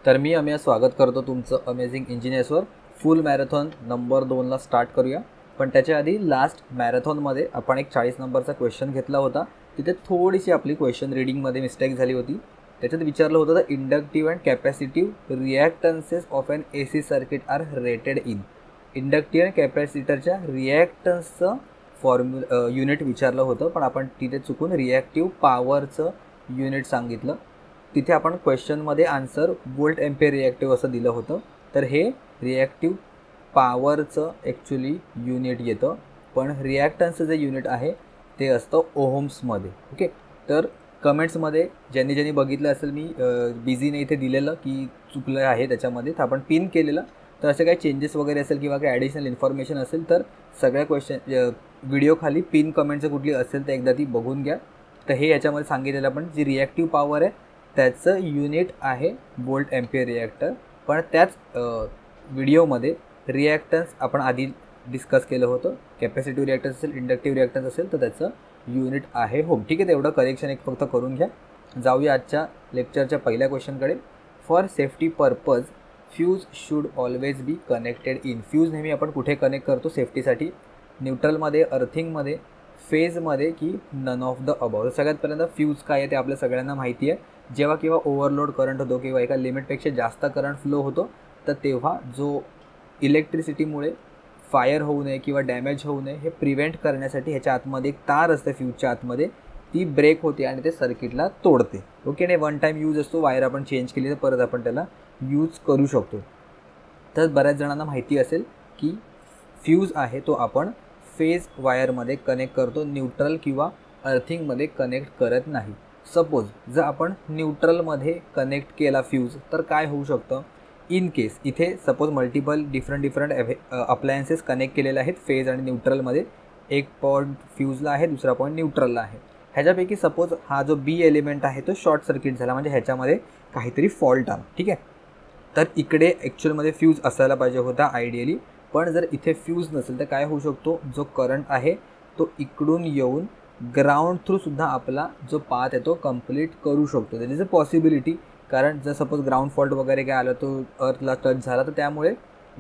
तर मी अमेय स्वागत करतो तुमचं अमेझिंग इंजिनियर्सवर. फुल मॅरेथॉन नंबर 2ला स्टार्ट करूया. पण त्याच्या आधी लास्ट मॅरेथॉनमध्ये आपण एक 40 नंबरचा क्वेश्चन घेतला होता. तिथे थोडीशी आपली क्वेश्चन रीडिंगमध्ये मिस्टेक झाली होती. त्याच्यात विचारलं होतं the inductive and capacitive reactances of an AC circuit are rated in. Inductive and कॅपॅसिटरच्या रिॲक्टन्सचं युनिट विचारलं होतं, पण आपण तिथे चुकून रिॲक्टिव्ह पॉवरचं युनिट सांगितलं. तिथे आपण क्वेश्चनमध्ये आन्सर वोल्ट एम्पेअर रिॲक्टिव्ह असं दिलं होतं. तर हे रिॲक्टिव्ह पॉवरचं ॲक्च्युली युनिट येतं, पण रिॲक्टन्सचं जे युनिट आहे ते असतं ओहम्समध्ये. ओके, तर कमेंट्समध्ये ज्यांनी बघितलं असेल, मी बिझीने इथे दिलेलं की चुकलं आहे त्याच्यामध्ये, तर आपण पिन केलेलं. तर असे काही चेंजेस वगैरे असेल किंवा काही ॲडिशनल इन्फॉर्मेशन असेल तर सगळ्या व्हिडिओ खाली पिन कमेंटचं कुठली असेल तर एकदा ती बघून घ्या. तर हे याच्यामध्ये सांगितलेलं आपण जी रिॲक्टिव्ह पॉवर आहे त्याचं युनिट आहे वोल्ट एम्पियर रिॲक्टर. पण त्याच व्हिडिओमध्ये रिॲक्टन्स आपण आधी डिस्कस केलं होतं. कॅपॅसिटिव्ह रिॲक्टन्स असेल, इंडक्टिव्ह रिॲक्टन्स असेल तर त्याचं युनिट आहे होम. ठीक आहे, तेवढं करेक्शन एक फक्त करून घ्या. जाऊया आजच्या लेक्चरच्या पहिल्या क्वेश्चनकडे. For safety purpose fuse should always be connected in. Fuse नेहमी आपण कुठे कनेक्ट करतो सेफ्टीसाठी? न्यूट्रलमध्ये, अर्थिंगमध्ये, फेजमध्ये की नन ऑफ द अबाव. सगळ्यात पहिल्यांदा फ्यूज काय आहे ते आपल्या सगळ्यांना माहिती आहे. जेव्हा किंवा ओव्हरलोड करंट होतो किंवा एका लिमिटपेक्षा जास्त करंट फ्लो होतो तर तेव्हा जो इलेक्ट्रिसिटीमुळे फायर होऊ नये किंवा डॅमेज होऊ नये हे प्रिव्हेंट करण्यासाठी ह्याच्या आतमध्ये एक तार असते फ्यूजच्या आतमध्ये, ती ब्रेक होते आणि ते सर्किटला तोडते. ओके, नाही वन टाईम यूज असतो. वायर आपण चेंज केली तर परत आपण त्याला यूज करू शकतो. तर बऱ्याच जणांना माहिती असेल की फ्यूज आहे तो आपण फेज वायरमध्ये कनेक्ट करतो, न्यूट्रल किंवा अर्थिंगमध्ये कनेक्ट करत नाही. सपोज जर आपण न्यूट्रलमध्ये कनेक्ट केला फ्यूज तर काय होऊ शकतं? इन केस इथे suppose multiple different appliances connect केलेले आहेत फेज आणि न्यूट्रलमध्ये. एक पॉईंट फ्यूजला आहे, दुसरा पॉईंट न्यूट्रलला आहे. ह्याच्यापैकी सपोज हा जो बी एलिमेंट आहे तो शॉर्ट सर्किट झाला, म्हणजे ह्याच्यामध्ये काहीतरी फॉल्ट आला. ठीक आहे, तर इकडे ॲक्च्युअलमध्ये फ्यूज असायला पाहिजे होता आयडियली. पण जर इथे फ्यूज नसेल तर काय होऊ शकतो? जो करंट आहे तो इकडून येऊन ग्राउंड थ्रूसुद्धा आपला जो पाथ आहे तो कंप्लीट करू शकतो. That is a possibility. कारण जर सपोज ग्राउंड फॉल्ट वगैरे काय आलं, तो अर्थला टच झाला, तर त्यामुळे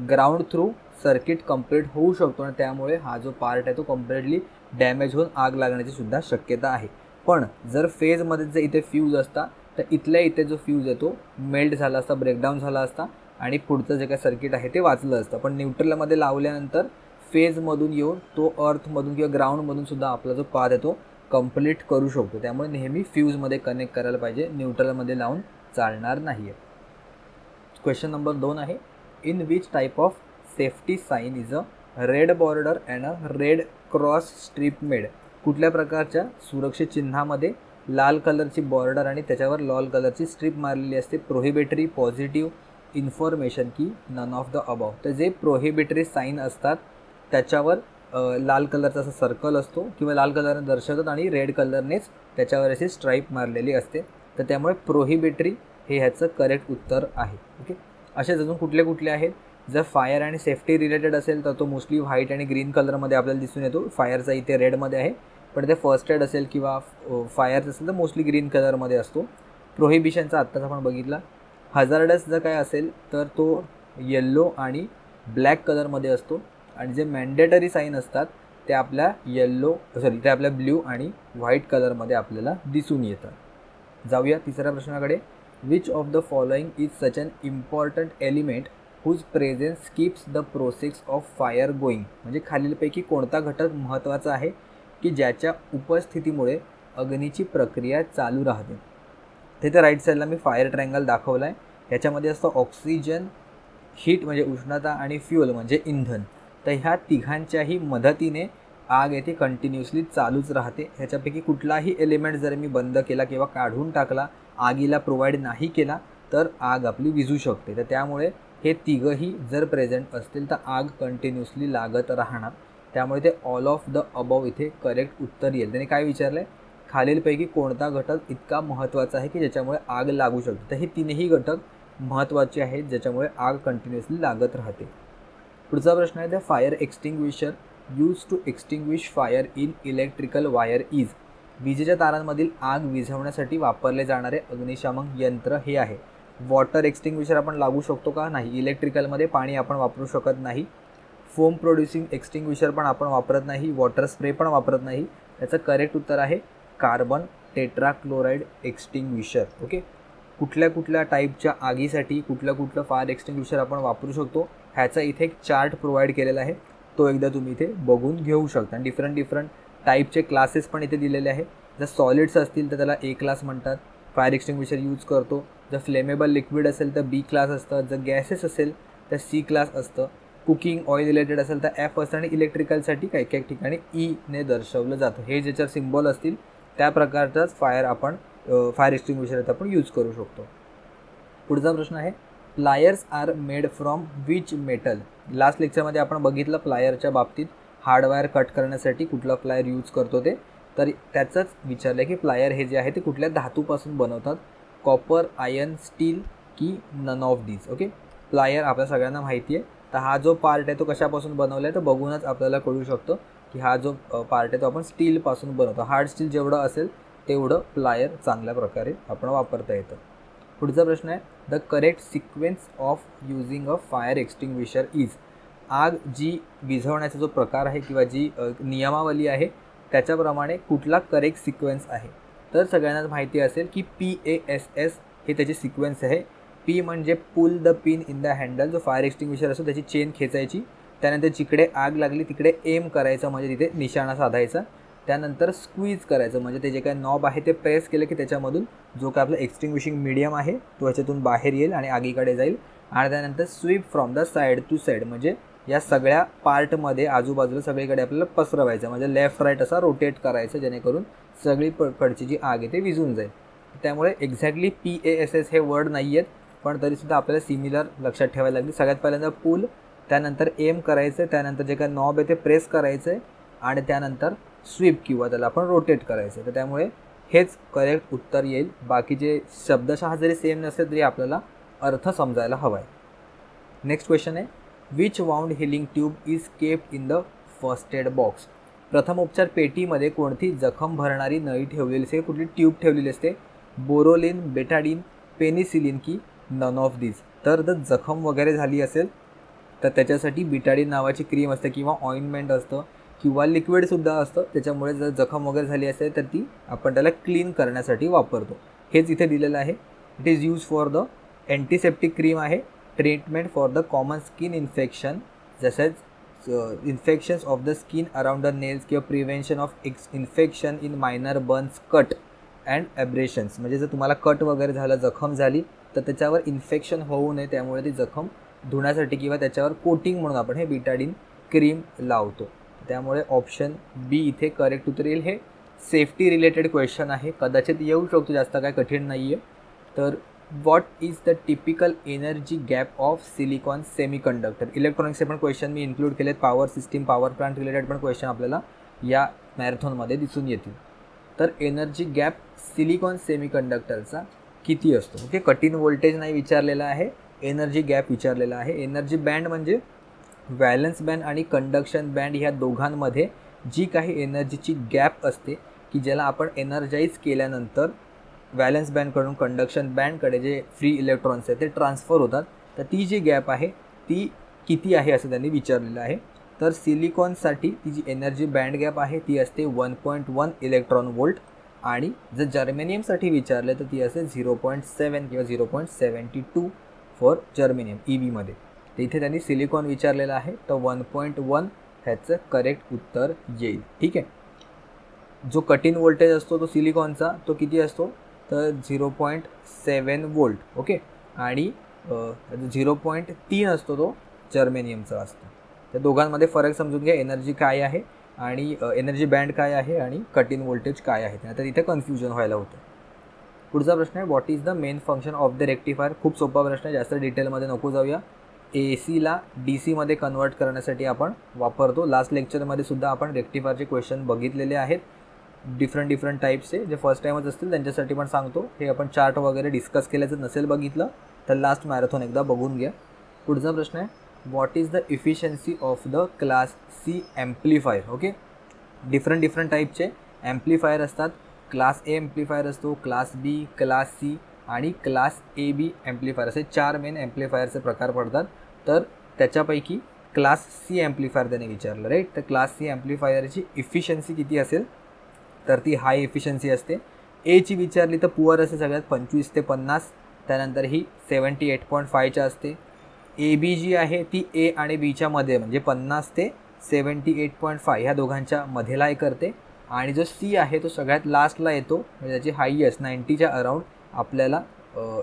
ग्राउंड थ्रू सर्किट कंप्लीट होऊ शकतो आणि त्यामुळे हा जो पार्ट आहे तो कम्प्लिटली डॅमेज होऊन आग लागण्याची सुद्धा शक्यता आहे. पण जर फेजमध्ये जर इथे फ्यूज असता तर इथल्या इथे जो फ्यूज आहे तो मेल्ट झाला असता, ब्रेकडाऊन झाला असता आणि पुढचं जे काय सर्किट आहे ते वाचलं असतं. पण न्यूट्रलमध्ये लावल्यानंतर फेजमधून येऊन तो अर्थमधून किंवा ग्राउंडमधून सुद्धा आपला जो पाथ आहे तो कंप्लीट करू शकतो. त्यामुळे नेहमी फ्यूजमध्ये कनेक्ट करायला पाहिजे, न्यूट्रलमध्ये लावून चालणार नाही आहे. क्वेश्चन नंबर 2 आहे. In which type of safety sign is a red border and a red cross stripe made. कुठल्या प्रकारच्या सुरक्षित चिन्हामध्ये लाल कलरची बॉर्डर आणि त्याच्यावर लाल कलरची स्ट्रीप मारलेली असते? प्रोहिबिटरी, पॉझिटिव्ह, इन्फॉर्मेशन की नन ऑफ द अबाव. तर जे प्रोहिबिटरी साईन असतात त्याच्यावर लाल कलरचा असा सर्कल असतो किंवा लाल कलरने दर्शवतात आणि रेड कलरनेच त्याच्यावर अशी स्ट्राईप मारलेली असते. तर त्यामुळे प्रोहिबिटरी हे ह्याचं करेक्ट उत्तर आहे. ओके, असेच अजून कुठले कुठले आहेत? जर फायर आणि सेफ्टी रिलेटेड असेल तर तो मोस्टली व्हाईट आणि ग्रीन कलरमध्ये आपल्याला दिसून येतो. फायरचा इथे रेडमध्ये आहे, पण ते फर्स्ट एड असेल किंवा फायरचं असेल तर मोस्टली ग्रीन कलरमध्ये असतो. प्रोहिबिशनचा आत्ताच आपण बघितला. हजार्डस जर काय असेल तर तो येल्लो आणि ब्लॅक कलरमध्ये असतो आणि जे मॅन्डेटरी साईन असतात ते आपल्या ब्ल्यू आणि व्हाईट कलरमध्ये आपल्याला दिसून येतात. जाऊया तिसऱ्या प्रश्नाकडे. Which of the following is such an important element whose presence keeps the process of fire going. म्हणजे खालीलपैकी कोणता घटक महत्त्वाचा आहे की ज्याच्या उपस्थितीमुळे अग्नीची प्रक्रिया चालू राहते? तिथे राईट साईडला मी फायर ट्रायंगल दाखवला आहे. ह्याच्यामध्ये असतं ऑक्सिजन, हीट म्हणजे उष्णता आणि फ्युअल म्हणजे इंधन. तर ह्या तिघांच्याही मदतीने आग येथे कंटिन्युअसली चालूच राहते. ह्याच्यापैकी कुठलाही एलिमेंट जर मी बंद केला किंवा काढून टाकला, आगीला प्रोव्हाइड नाही केला तर आग आपली विझू शकते. तर त्यामुळे हे तिघंही जर प्रेझेंट असतील तर आग कंटिन्युअसली लागत राहणार. त्यामुळे ते ऑल ऑफ द अबव इथे करेक्ट उत्तर येईल. त्याने काय विचारलं आहे? खालीलपैकी कोणता घटक इतका महत्त्वाचा आहे की ज्याच्यामुळे आग लागू शकते? तर हे तीनही घटक महत्त्वाचे आहेत ज्याच्यामुळे आग कंटिन्युअसली लागत राहते. पुढचा प्रश्न आहे. The fire extinguisher use to extinguish fire in electrical wire is. विजेच्या तारांमधील आग विझवण्यासाठी वापरले जाणारे अग्निशामक यंत्र हे आहे. वॉटर एक्सटिंग्विशर आपण लागू शकतो का? नाही. इलेक्ट्रिकलमध्ये पाणी आपण वापरू शकत नाही. फोम प्रोड्युसिंग एक्सटिंग्विशर पण आपण वापरत नाही. वॉटर स्प्रे पण वापरत नाही. त्याचं करेक्ट उत्तर आहे कार्बन टेट्राक्लोराईड एक्सटिंग्विशर. ओके. कुठल्या कुठल्या टाईपच्या आगीसाठी कुठलं फायर एक्सटिंग्विशर आपण वापरू शकतो ह्याचा इथे एक चार्ट प्रोव्हाइड केलेला आहे. तो एकदा तुम्ही इथे बघून घेऊ शकता. आणि डिफरंट टाईपचे क्लासेस पण इथे दिलेले आहे. जर सॉलिड्स असतील तर त्याला ए क्लास म्हणतात, फायर एक्सटिंग्विशर यूज करतो. जर फ्लेमेबल लिक्विड असेल तर बी क्लास असतं. जर गॅसेस असेल तर सी क्लास असतं. कुकिंग ऑइल रिलेटेड असेल तर एफ असतं. आणि इलेक्ट्रिकलसाठी काही काही ठिकाणी ईने दर्शवलं जातं. हे ज्याच्यावर सिम्बॉल असतील त्या प्रकारचाच फायर एक्सटिंग्विशर आपण यूज करू शकतो. पुढचा प्रश्न आहे pliers are made from which metal. Last लेक्चरमध्ये आपण बघितलं प्लायरच्या बाबतीत हार्डवायर कट करण्यासाठी कुठला प्लायर यूज करतो ते. तर त्याचंच विचारलं की प्लायर हे जे आहे ते कुठल्या धातूपासून बनवतात, कॉपर, आयर्न, स्टील की none of these. Okay. Plier आपल्या सगळ्यांना माहिती आहे. तर हा जो पार्ट आहे तो कशापासून बनवला आहे तर बघूनच आपल्याला कळू शकतो की हा जो पार्ट आहे तो आपण स्टीलपासून बनवतो. हार्ड स्टील जेवढं असेल तेवढं प्लायर चांगल्या प्रकारे आपण वापरता येतं. पुढचा प्रश्न आहे the correct sequence of using a fire extinguisher is. आग जी विझवण्याचा जो प्रकार आहे किंवा जी नियमावली आहे त्याच्याप्रमाणे कुठला करेक्ट सिक्वेन्स आहे. तर सगळ्यांनाच माहिती असेल की PASS हे त्याची सिक्वेन्स आहे. पी म्हणजे pull the pin in the handle. जो फायर एक्सटिंग्विशर असतो त्याची चेन खेचायची, त्यानंतर जिकडे आग लागली तिकडे एम करायचं म्हणजे तिथे निशाणा साधायचा. त्यानंतर स्क्वीज करायचं म्हणजे ते जे काय नॉब आहे ते प्रेस केलं की त्याच्यामधून जो काय आपला एक्सटिंग्विशिंग मीडियम आहे तो ह्याच्यातून बाहेर येईल आणि आगीकडे जाईल. आणि त्यानंतर sweep from the side to side म्हणजे या सगळ्या पार्टमध्ये आजूबाजूला सगळीकडे आपल्याला पसरवायचं म्हणजे लेफ्ट राईट असा रोटेट करायचं जेणेकरून सगळीकडची जी आग आहे ते विझून जाईल. त्यामुळे एक्झॅक्टली PASS हे वर्ड नाही आहेत पण तरीसुद्धा आपल्याला सिमिलर लक्षात ठेवायला लागली. सगळ्यात पहिल्यांदा पूल, त्यानंतर एम करायचं, त्यानंतर जे काय नॉब आहे ते प्रेस करायचं आहे आणि त्यानंतर स्वीप किंवा त्याला आपण रोटेट करायचं. तर त्यामुळे हेच करेक्ट उत्तर येईल. बाकीचे शब्दशः जरी सेम नसेल तरी आपल्याला अर्थ समजायला हवा आहे. नेक्स्ट क्वेश्चन आहे which wound healing tube is kept in the first aid box. प्रथमोपचार पेटीमध्ये कोणती जखम भरणारी नळी ठेवलेली असते, कुठली ट्यूब ठेवलेली असते, बोरोलिन, बेटाडिन, पेनिसिलिन की नन ऑफ दीज. तर जर जखम वगैरे झाली असेल तर त्याच्यासाठी बिटाडिन नावाची क्रीम असते किंवा ऑइंटमेंट असतं किंवा लिक्विडसुद्धा असतं. त्याच्यामुळे जर जखम वगैरे झाली असेल तर ती आपण त्याला क्लीन करण्यासाठी वापरतो. हेच इथे दिलेलं आहे. It is use for the antiseptic cream आहे, treatment for the common skin infection जसेच infections of the skin around the nails किंवा prevention of infection in minor burns, cut and abrasions. म्हणजे जर तुम्हाला कट वगैरे झालं, जखम झाली तर त्याच्यावर इन्फेक्शन होऊ नये त्यामुळे ती जखम धुण्यासाठी किंवा त्याच्यावर कोटिंग म्हणून आपण हे बिटाडिन क्रीम लावतो. त्यामुळे ऑप्शन बी इथे करेक्ट उत्तर येईल. हे सेफ्टी रिलेटेड क्वेश्चन आहे, कदाचित येऊ शकतो, जास्त काय कठीण नाही आहे. तर what is the typical energy gap of silicon semiconductor. इलेक्ट्रॉनिक्सचे पण क्वेश्चन मी इन्क्लूड केलेत. Power system, power plant related पण क्वेश्चन आपल्याला या मॅरेथॉनमध्ये दिसून येतील. तर एनर्जी गॅप सिलिकॉन सेमीकंडक्टरचा किती असतो. ओके. कटिंग व्होल्टेज नाही विचारलेला आहे, एनर्जी गॅप विचारलेला आहे. एनर्जी बँड म्हणजे व्हॅलन्स बँड आणि कंडक्शन बँड ह्या दोघांमध्ये जी काही एनर्जीची गॅप असते की ज्याला आपण एनर्जाईज केल्यानंतर व्हॅलन्स बँडकडून कंडक्शन बँडकडे जे फ्री इलेक्ट्रॉन्स आहेत ते ट्रान्सफर होतात. तर ती जी गॅप आहे ती किती आहे असं त्यांनी विचारलेलं आहे. तर सिलिकॉनसाठी ती जी एनर्जी बँड गॅप आहे ती असते 1.1 इलेक्ट्रॉन वोल्ट आणि जर जर्मेनियमसाठी विचारले तर ती असते 0.7 किंवा 0.72 फॉर जर्मेनियम EVमध्ये. तर इथे त्यांनी सिलिकॉन विचारलेलं आहे तर 1.1 ह्याचं करेक्ट उत्तर येईल. ठीक आहे. जो कटिंग व्होल्टेज असतो तो सिलिकॉनचा तो किती असतो तर 0.7 वोल्ट. ओके. आणि 0.3 असतो तो जर्मेनियमचा असतो. त्या दोघांमध्ये फरक समजून घ्या, एनर्जी काय आहे आणि एनर्जी बँड काय आहे आणि कटिंग व्होल्टेज काय आहे. आता इथे कन्फ्युजन व्हायला होतं. पुढचा प्रश्न आहे what is the main function of the rectifier. खूप सोपा प्रश्न आहे, जास्त डिटेलमध्ये नको जाऊया. AC DC कन्वर्ट करण्यासाठी आपण वापरतो. लास्ट लेक्चरमध्ये सुद्धा आपण रेक्टिफायरचे क्वेश्चन बघितलेले आहेत डिफरंट टाईप्सचे. जे फर्स्ट टाईमच असतील त्यांच्यासाठी पण सांगतो. हे आपण चार्ट वगैरे डिस्कस केल्याचं नसेल बघितलं तर लास्ट मॅरेथॉन एकदा बघून घ्या. पुढचा प्रश्न आहे what is the efficiency of the class C amplifier. Okay. Different टाईपचे ॲम्प्लिफायर असतात. क्लास A ॲम्प्लिफायर असतो, क्लास B, क्लास C आणि क्लास ए बी ॲम्प्लिफायर असे 4 मेन ॲम्प्लिफायरचे प्रकार पडतात. तर त्याच्यापैकी क्लास सी ॲम्प्लिफायर त्याने विचारलं, राईट. तर क्लास सी ॲम्प्लिफायरची इफिशियन्सी किती असेल, तर ती हाय इफिशियन्सी असते. एची विचारली तर पुअर असते सगळ्यात 25 ते 50. त्यानंतर ही 78.5च्या असते. ए बी जी आहे ती ए आणि बीच्या मध्ये म्हणजे 50 ते 78.5 ह्या दोघांच्या मध्ये लाय करते. आणि जो सी आहे तो सगळ्यात लास्टला येतो, म्हणजे त्याची हायेस्ट 90च्या अराउंड आपल्याला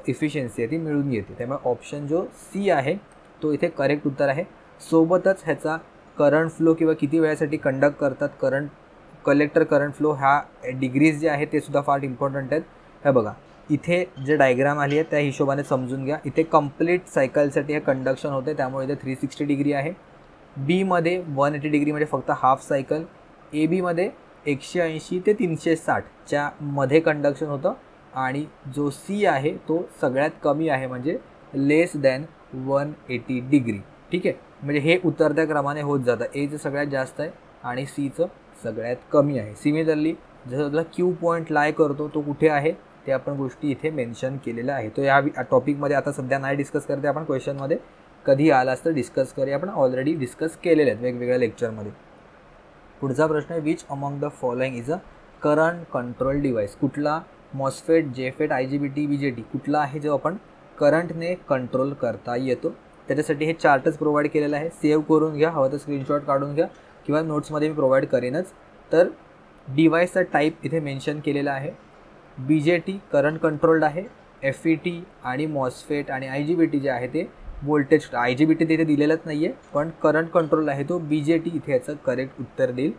इफिशियन्सी आहे ती मिळून येते. त्यामुळे ऑप्शन जो सी आहे तो इथे करेक्ट उत्तर आहे. सोबतच ह्याचा करंट फ्लो किंवा किती वेळासाठी कंडक्ट करतात कलेक्टर करंट फ्लो ह्या डिग्रीज जे आहेत ते सुद्धा फार इम्पॉर्टंट आहेत. हे बघा इथे जे डायग्राम आली आहे त्या हिशोबाने समजून घ्या. इथे कंप्लीट सायकलसाठी हे कंडक्शन होते, त्यामुळे इथे 360 डिग्री आहे. बीमध्ये 180 डिग्री म्हणजे फक्त हाफ सायकल. ए बीमध्ये 180 ते 360च्या मध्ये कंडक्शन होतं. आणि जो सी आहे तो सगळ्यात कमी आहे, म्हणजे लेस दॅन 180 डिग्री. ठीक आहे, म्हणजे हे उतरत्या क्रमाने होत जातं. एचं सगळ्यात जास्त आहे आणि सीचं सगळ्यात कमी आहे. सिमिलरली जसं तुला क्यू पॉईंट लाय करतो तो कुठे आहे ते आपण गोष्टी इथे मेन्शन केलेल्या आहे. तो या टॉपिकमध्ये आता सध्या नाही डिस्कस करते आपण, क्वेश्चनमध्ये कधी आलास तर डिस्कस करूया. आपण ऑलरेडी डिस्कस केलेले आहेत वेगवेगळ्या लेक्चरमध्ये. पुढचा प्रश्न आहे, which among the following is a current control device. कुठला मॉसफेट, जेफेट, IGBT, BJT कुठला आहे जो आपण करंटने कंट्रोल करता येतो. त्याच्यासाठी हे चार्टच प्रोव्हाइड केलेलं आहे. सेव्ह करून घ्या, हवं तर स्क्रीनशॉट काढून घ्या किंवा नोट्समध्ये मी प्रोव्हाइड करेनच. तर डिव्हाइसचा टाईप इथे मेन्शन केलेला आहे. BJT करंट कंट्रोल्ड आहे. FET आणि मॉसफेट आणि IGBT जे आहे ते वोल्टेज. IGBT तिथे दिलेलंच नाही आहे, पण करंट कंट्रोल आहे तो BJT इथे याचं करेक्ट उत्तर देईल.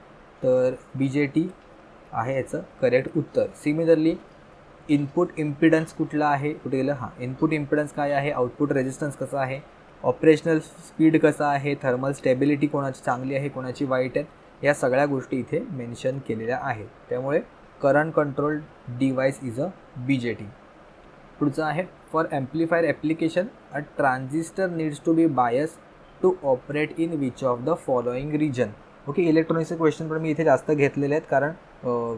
तर BJT आहे याचं करेक्ट उत्तर. सिमिलरली इनपुट इम्पिडन्स कुठला आहे, कुठे गेलं, हां इनपुट इम्पिडन्स काय आहे, आउटपुट रेजिस्टन्स कसा आहे, ऑपरेशनल स्पीड कसा आहे, थर्मल स्टेबिलिटी कोणाची चांगली आहे कोणाची वाईट आहे, या सगळ्या गोष्टी इथे मेन्शन केलेल्या आहेत. त्यामुळे current control device is a BJT. पुढचं आहे, for amplifier application a transistor needs to be bias to operate in which of the following region. Okay, इलेक्ट्रॉनिक्सचे क्वेश्चन पण मी इथे जास्त घेतलेले आहेत, कारण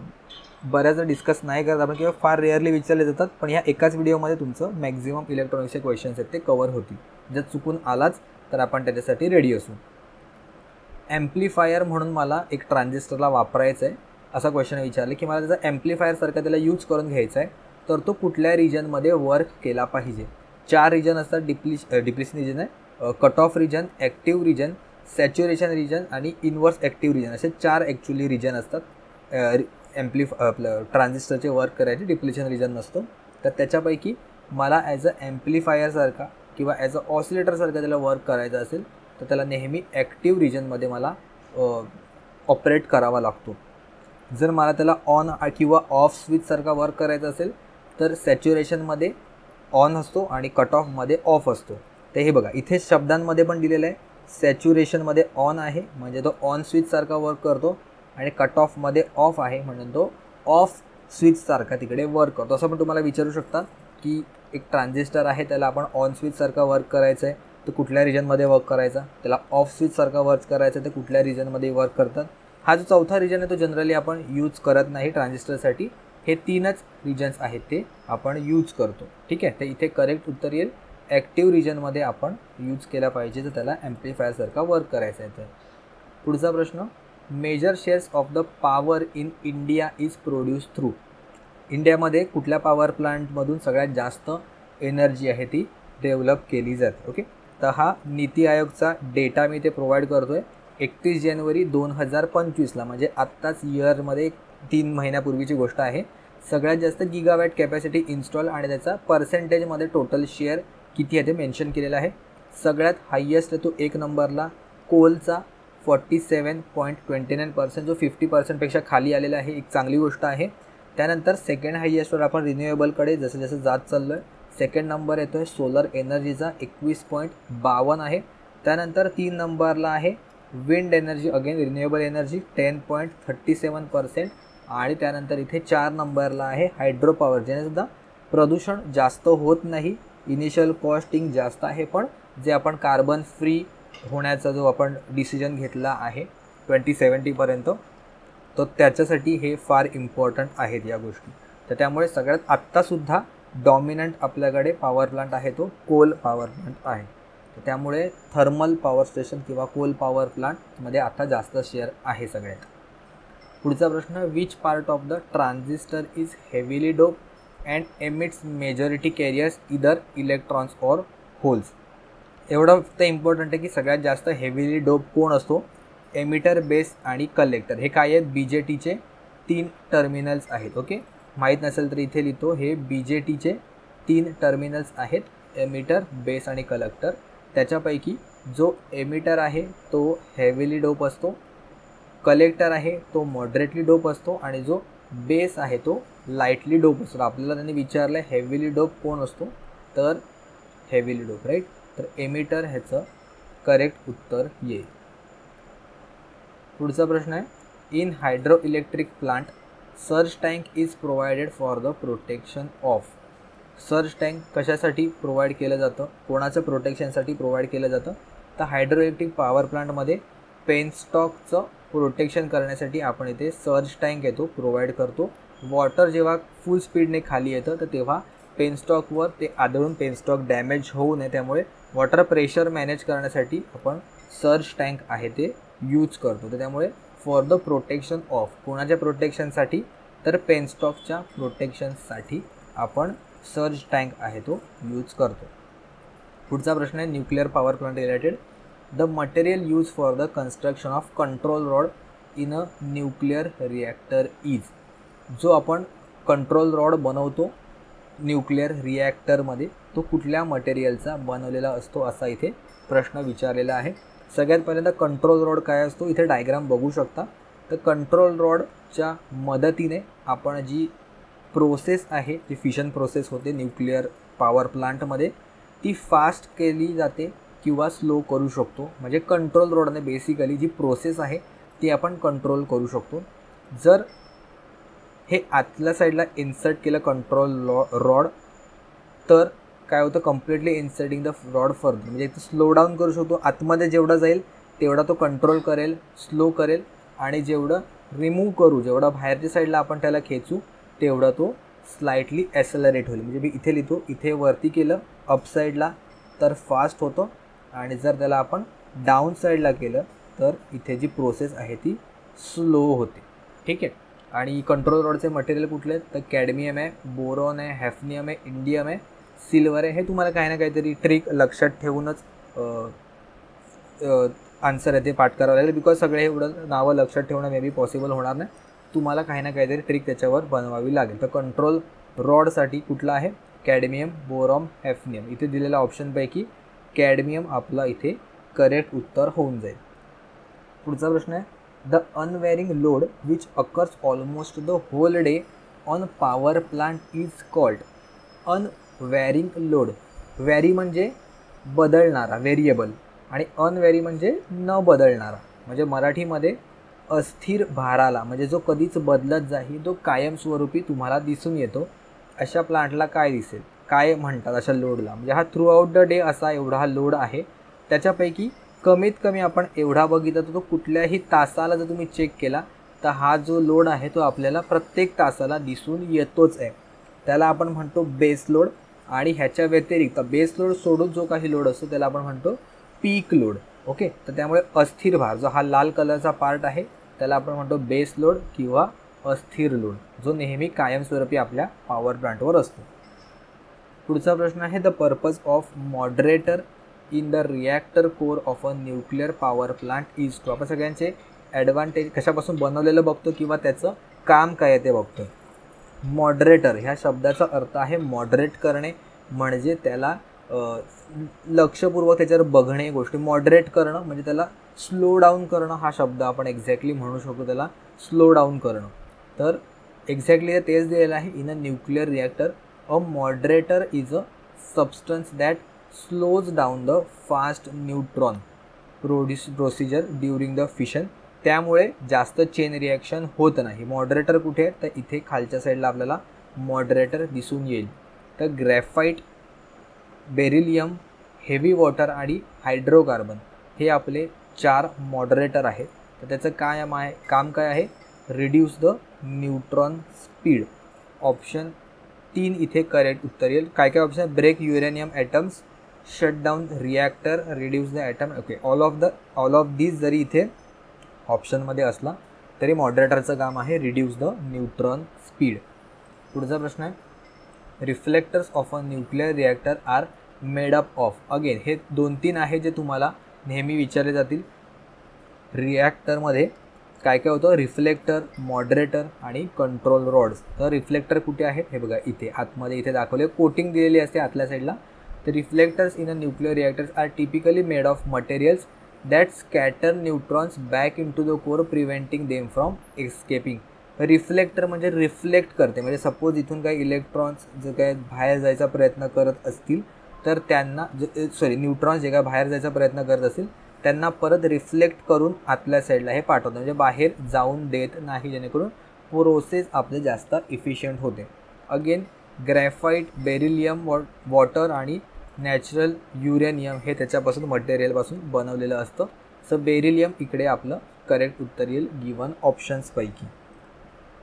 बऱ्याचदा डिस्कस नाही करत आपण किंवा फार रेअरली विचारले जातात. पण ह्या एकाच व्हिडिओमध्ये तुमचं मॅक्झिमम इलेक्ट्रॉनिक्सचे क्वेश्चन्स आहेत ते कवर होतील. जर चुकून आलाच तर आपण त्याच्यासाठी रेडी असू. ॲम्प्लिफायर म्हणून मला एक ट्रान्झिस्टरला वापरायचं आहे असा क्वेश्चन विचारले की मला त्याचा ॲम्प्लिफायरसारखा त्याला यूज करून घ्यायचा आहे, तर तो कुठल्या रिजनमध्ये वर्क केला पाहिजे. 4 रिजन असतात. डिप्लिशन रिजन आहे, cut off region, active region, saturation region आणि इनवर्स ॲक्टिव्ह रिजन, असे 4 ॲक्च्युली रिजन असतात. आपलं ट्रान्झिस्टरचे वर्क करायचे, डिप्लिशन रिजन नसतो. तर त्याच्यापैकी मला ॲज अ ॲम्प्लिफायरसारखा किंवा ॲज अ ऑसिलेटरसारखा त्याला वर्क करायचं असेल तर त्याला नेहमी ॲक्टिव्ह रिजनमध्ये मला ऑपरेट करावा लागतो. जर मला त्याला ऑन किंवा ऑफ स्विचसारखा वर्क करायचा असेल तर सॅच्युरेशनमध्ये ऑन असतो आणि कट ऑफमध्ये ऑफ असतो. तर हे बघा इथे शब्दांमध्ये पण दिलेलं आहे, सॅच्युरेशनमध्ये ऑन आहे म्हणजे तो ऑन स्विचसारखा वर्क करतो आणि कट ऑफमध्ये ऑफ आहे म्हणून तो ऑफ स्विचसारखा तिकडे वर्क करतो. असं पण तुम्हाला विचारू शकता की एक ट्रान्झिस्टर आहे त्याला आपण ऑन स्विचसारखा वर्क करायचं आहे तर कुठल्या रिजनमध्ये वर्क करायचा, त्याला ऑफ स्विचसारखा वर्क करायचं आहे तर कुठल्या रिजनमध्ये वर्क करतात. हा जो चौथा रिजन आहे तो जनरली आपण यूज करत नाही ट्रान्झिस्टरसाठी. हे 3च रिजन्स आहेत ते आपण यूज करतो. ठीक आहे, तर इथे करेक्ट उत्तर येईल ॲक्टिव्ह रिजनमध्ये आपण यूज केला पाहिजे जर त्याला ॲम्प्लिफायरसारखा वर्क करायचा आहे तर. पुढचा प्रश्न, major shares of the power in India is produce through. इंडियामध्ये कुठल्या पॉवर प्लांटमधून सगळ्यात जास्त एनर्जी आहे ती डेव्हलप केली जाते. ओके, तर हा नीती आयोगचा डेटा मी इथे प्रोव्हाइड करतो आहे. 31 जानेवारी 2025ला म्हणजे आत्ताच इयरमध्ये 3 महिन्यापूर्वीची गोष्ट आहे. सगळ्यात जास्त गिगावॅट कॅपॅसिटी इन्स्टॉल आणि त्याचा पर्सेंटेजमध्ये टोटल शेअर किती आहे ते मेन्शन केलेलं आहे. सगळ्यात हायेस्ट आहे तो 1 नंबरला कोलचा 47.29%, जो 50%पेक्षा खाली आलेला आहे, एक चांगली गोष्ट आहे. त्यानंतर सेकंड हायेस्टवर आपण रिन्युएबलकडे जसं जसं जात चाललो आहे. सेकंड नंबर येतो आहे सोलर एनर्जीचा 21.52 आहे. त्यानंतर 3 नंबरला आहे wind energy, again renewable energy 10.37%. आणि त्यानंतर इथे 4 नंबरला आहे हायड्रो पॉवर, ज्यानेसुद्धा प्रदूषण जास्त होत नाही, इनिशियल कॉस्टिंग जास्त आहे, पण जे आपण कार्बन फ्री होण्याचा जो आपण डिसिजन घेतला आहे 2070पर्यंत, तर त्याच्यासाठी हे फार इम्पॉर्टंट आहेत या गोष्टी. तर त्यामुळे सगळ्यात आत्तासुद्धा डॉमिनंट आपल्याकडे पॉवर प्लांट आहे तो कोल पॉवर प्लांट आहे. तर त्यामुळे थर्मल पॉवर स्टेशन किंवा कोल पॉवर प्लांटमध्ये आता जास्त शेअर आहे सगळ्यात. पुढचा प्रश्न, which part of the transistor is heavily dope and emits majority carriers either electrons or holes. एवढं फक्त इम्पॉर्टंट आहे की सगळ्यात जास्त हेवीली डोप कोण असतो? एमिटर, बेस आणि कलेक्टर. हे काय आहेत? BJTचे 3 टर्मिनल्स आहेत. ओके, माहीत नसेल तर इथे लिहितो, हे BJTचे 3 टर्मिनल्स आहेत, एमिटर, बेस आणि कलेक्टर. त्याच्यापैकी जो एमिटर आहे तो हेवीली डोप असतो, कलेक्टर आहे तो मॉडरेटली डोप असतो आणि जो बेस आहे तो लाईटली डोप असतो. आपल्याला त्यांनी विचारलं आहे हेवीली डोप कोण असतो, तर हेवीली डोप, राईट. तर एमिटर ह्याचं करेक्ट उत्तर येईल. पुढचा प्रश्न आहे, in hydro electric plant surge tank is provided for the protection of. Surge tank कशासाठी प्रोव्हाइड केलं जातं, कोणाचं प्रोटेक्शनसाठी प्रोव्हाइड केलं जातं? तर हायड्रो इलेक्ट्रिक पॉवर प्लांटमध्ये पेनस्टॉकचं प्रोटेक्शन करण्यासाठी आपण इथे सर्ज टँक येतो प्रोव्हाइड करतो. वॉटर जेव्हा फुल स्पीडने खाली येतं तर तेव्हा पेनस्टॉकवर ते आदळून पेनस्टॉक डॅमेज होऊ नये, त्यामुळे वॉटर प्रेशर मॅनेज करण्यासाठी आपण सर्ज टँक आहे ते यूज करतो. तर त्यामुळे फॉर द प्रोटेक्शन ऑफ, कोणाच्या प्रोटेक्शनसाठी? तर पेनस्टॉकच्या प्रोटेक्शनसाठी आपण सर्ज टँक आहे तो यूज करतो. पुढचा प्रश्न आहे, nuclear power plant related. The material use for the construction of control rod in a nuclear reactor is. जो आपण कंट्रोल रॉड बनवतो न्यूक्लिअर रिॲक्टरमध्ये तो कुठल्या मटेरियलचा बनवलेला असतो, असा इथे प्रश्न विचारलेला आहे. सगळ्यात पहिल्यांदा कंट्रोल रॉड काय असतो, इथे डायग्राम बघू शकता. तर कंट्रोल रॉडच्या मदतीने आपण जी प्रोसेस आहे, जी फिशन प्रोसेस होते न्यूक्लिअर पॉवर प्लांटमध्ये, ती फास्ट केली जाते किंवा स्लो करू शकतो. म्हणजे कंट्रोल रॉडने बेसिकली जी प्रोसेस आहे ती आपण कंट्रोल करू शकतो. जर हे आतल्या साईडला इन्सर्ट केलं कंट्रोल रॉड तर काय होतं, completely inserting the rod further, म्हणजे इथं स्लो डाऊन करू शकतो. आतमध्ये जेवढा जाईल तेवढा तो कंट्रोल करेल, स्लो करेल, आणि जेवढं रिमूव्ह करू, जेवढा बाहेरच्या साईडला आपण त्याला खेचू तेवढा तो स्लाइटली ॲसेलरेट होईल. म्हणजे मी इथे लिहितो, इथे वरती केलं अप साईडला तर फास्ट होतं, आणि जर त्याला आपण डाऊन साईडला केलं तर इथे जी प्रोसेस आहे ती स्लो होते. ठीक आहे. आणि कंट्रोल रॉडचे मटेरियल कुठले आहेत, तर कॅडमियम आहे, बोरॉन आहे, हॅफनियम आहे, इंडियम आहे, सिल्वर आहे. हे तुम्हाला काही ना काहीतरी ट्रिक लक्षात ठेवूनच आन्सर आहे ते पाठ करावं लागेल, बिकॉज सगळे एवढं नावं लक्षात ठेवणं मे बी पॉसिबल होणार नाही. तुम्हाला काही ना काहीतरी ट्रिक त्याच्यावर बनवावी लागेल. तर कंट्रोल रॉडसाठी कुठला आहे, कॅडमियम, बोरॉन, हॅफनियम. इथे दिलेल्या ऑप्शनपैकी कॅडमियम आपला इथे करेक्ट उत्तर होऊन जाईल. पुढचा प्रश्न आहे, the unvarying load which occurs almost the whole day on power plant is called. Unvarying load, vary म्हणजे बदलणारा, व्हेरिएबल, आणि अनव्हेरी म्हणजे न बदलणारा. म्हणजे मराठीमध्ये अस्थिर भाराला, म्हणजे जो कधीच बदलत जाईल, तो कायमस्वरूपी तुम्हाला दिसून येतो, अशा प्लांटला काय दिसेल, काय म्हणतात अशा लोडला? म्हणजे हा थ्रू आउट द डे असा एवढा हा लोड आहे. त्याच्यापैकी कमीत कमी आपण एवढा बघितला तर तो कुठल्याही तासाला जर तुम्ही चेक केला तर हा जो लोड आहे तो आपल्याला प्रत्येक तासाला दिसून येतोच आहे. त्याला आपण म्हणतो बेस लोड. आणि ह्याच्या व्यतिरिक्त बेस लोड सोडून जो काही लोड असतो त्याला आपण म्हणतो पीक लोड. ओके. तर त्यामुळे अस्थिर भार, जो हा लाल कलरचा पार्ट आहे त्याला आपण म्हणतो बेस लोड किंवा अस्थिर लोड, जो नेहमी कायमस्वरूपी आपल्या पॉवर प्लांटवर असतो. पुढचा प्रश्न आहे, the purpose of moderator in the reactor core of a nuclear power plant is to. आपण सगळ्यांचे ॲडव्हान्टेज कशापासून बनवलेलं बघतो किंवा त्याचं काम काय आहे ते बघतो. मॉडरेटर ह्या शब्दाचा अर्थ आहे मॉडरेट करणे, म्हणजे त्याला लक्षपूर्वक त्याच्यावर बघणे गोष्टी. मॉडरेट करणं म्हणजे त्याला स्लो डाऊन करणं, हा शब्द आपण एक्झॅक्टली म्हणू शकतो त्याला स्लो डाऊन करणं. तर एक्झॅक्टली तेच दिलेलं आहे. In a nuclear reactor a moderator is a substance that slows down the fast neutron procedure during the fission. त्यामुळे जास्त चेन रिॲक्शन होत नाही. मॉडरेटर कुठे आहे, तर इथे खालच्या साईडला आपल्याला मॉडरेटर दिसून येईल. तर ग्रॅफाईट, बेरिलियम, हेवी वॉटर आणि हायड्रोकार्बन हे आपले 4 मॉडरेटर आहेत. तर त्याचं काम काय आहे, reduce the neutron speed. Option 3 इथे करेक्ट उत्तर येईल. काय काय option? Break uranium atoms, shut down reactor, reduce the atom. Okay, all of these जरी इथे ऑप्शनमध्ये असला तरी मॉडरेटरचं काम आहे रिड्यूस द न्यूट्रॉन स्पीड. पुढचा प्रश्न आहे, reflectors of a nuclear reactor are made up of. Again हे 2-3 आहे जे तुम्हाला नेहमी विचारले जातील. रिॲक्टरमध्ये काय काय होतं? रिफ्लेक्टर, मॉडरेटर आणि कंट्रोल रॉड्स. तर रिफ्लेक्टर कुठे आहेत? हे बघा इथे आतमध्ये इथे दाखवले, कोटिंग दिलेली असते आतल्या साईडला. तर reflectors in a nuclear reactors are typically made of materials that scatter neutrons back into the core preventing them from escaping. Reflector म्हणजे रिफ्लेक्ट करते, म्हणजे सपोज इथून काही इलेक्ट्रॉन्स जे काय बाहेर जायचा प्रयत्न करत असतील तर त्यांना न्यूट्रॉन्स जे काय बाहेर जायचा प्रयत्न करत असतील त्यांना परत रिफ्लेक्ट करून आतल्या साईडला हे पाठवतं, म्हणजे बाहेर जाऊन देत नाही, जेणेकरून प्रोसेस आपले जास्त इफिशियंट होते. अगेन ग्रॅफाईट, बेरिलियम, वॉटर आणि नॅचरल युरेनियम हे त्याच्यापासून मटेरियलपासून बनवलेलं असतं. सो बेरिलियम इकडे आपलं करेक्ट उत्तर येईल गिवन ऑप्शन्सपैकी.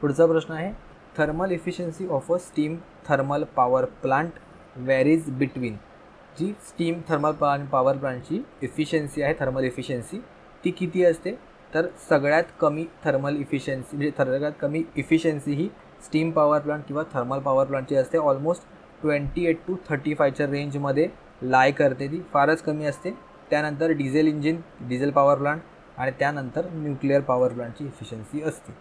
पुढचा प्रश्न आहे, thermal efficiency of a steam thermal power plant varies between. जी स्टीम थर्मल पॉवर प्लांटची इफिशियन्सी आहे, थर्मल इफिशियन्सी, ती किती असते? तर सगळ्यात कमी थर्मल इफिशियन्सी म्हणजे सगळ्यात कमी इफिशियन्सी ही स्टीम पॉवर प्लांट किंवा थर्मल पॉवर प्लांटची असते. ऑलमोस्ट 28 to 35च्या रेंजमध्ये लाय करते, ती फारच कमी असते. त्यानंतर डिझेल पॉवर प्लांट आणि त्यानंतर न्यूक्लिअर पॉवर प्लांटची इफिशियन्सी असते.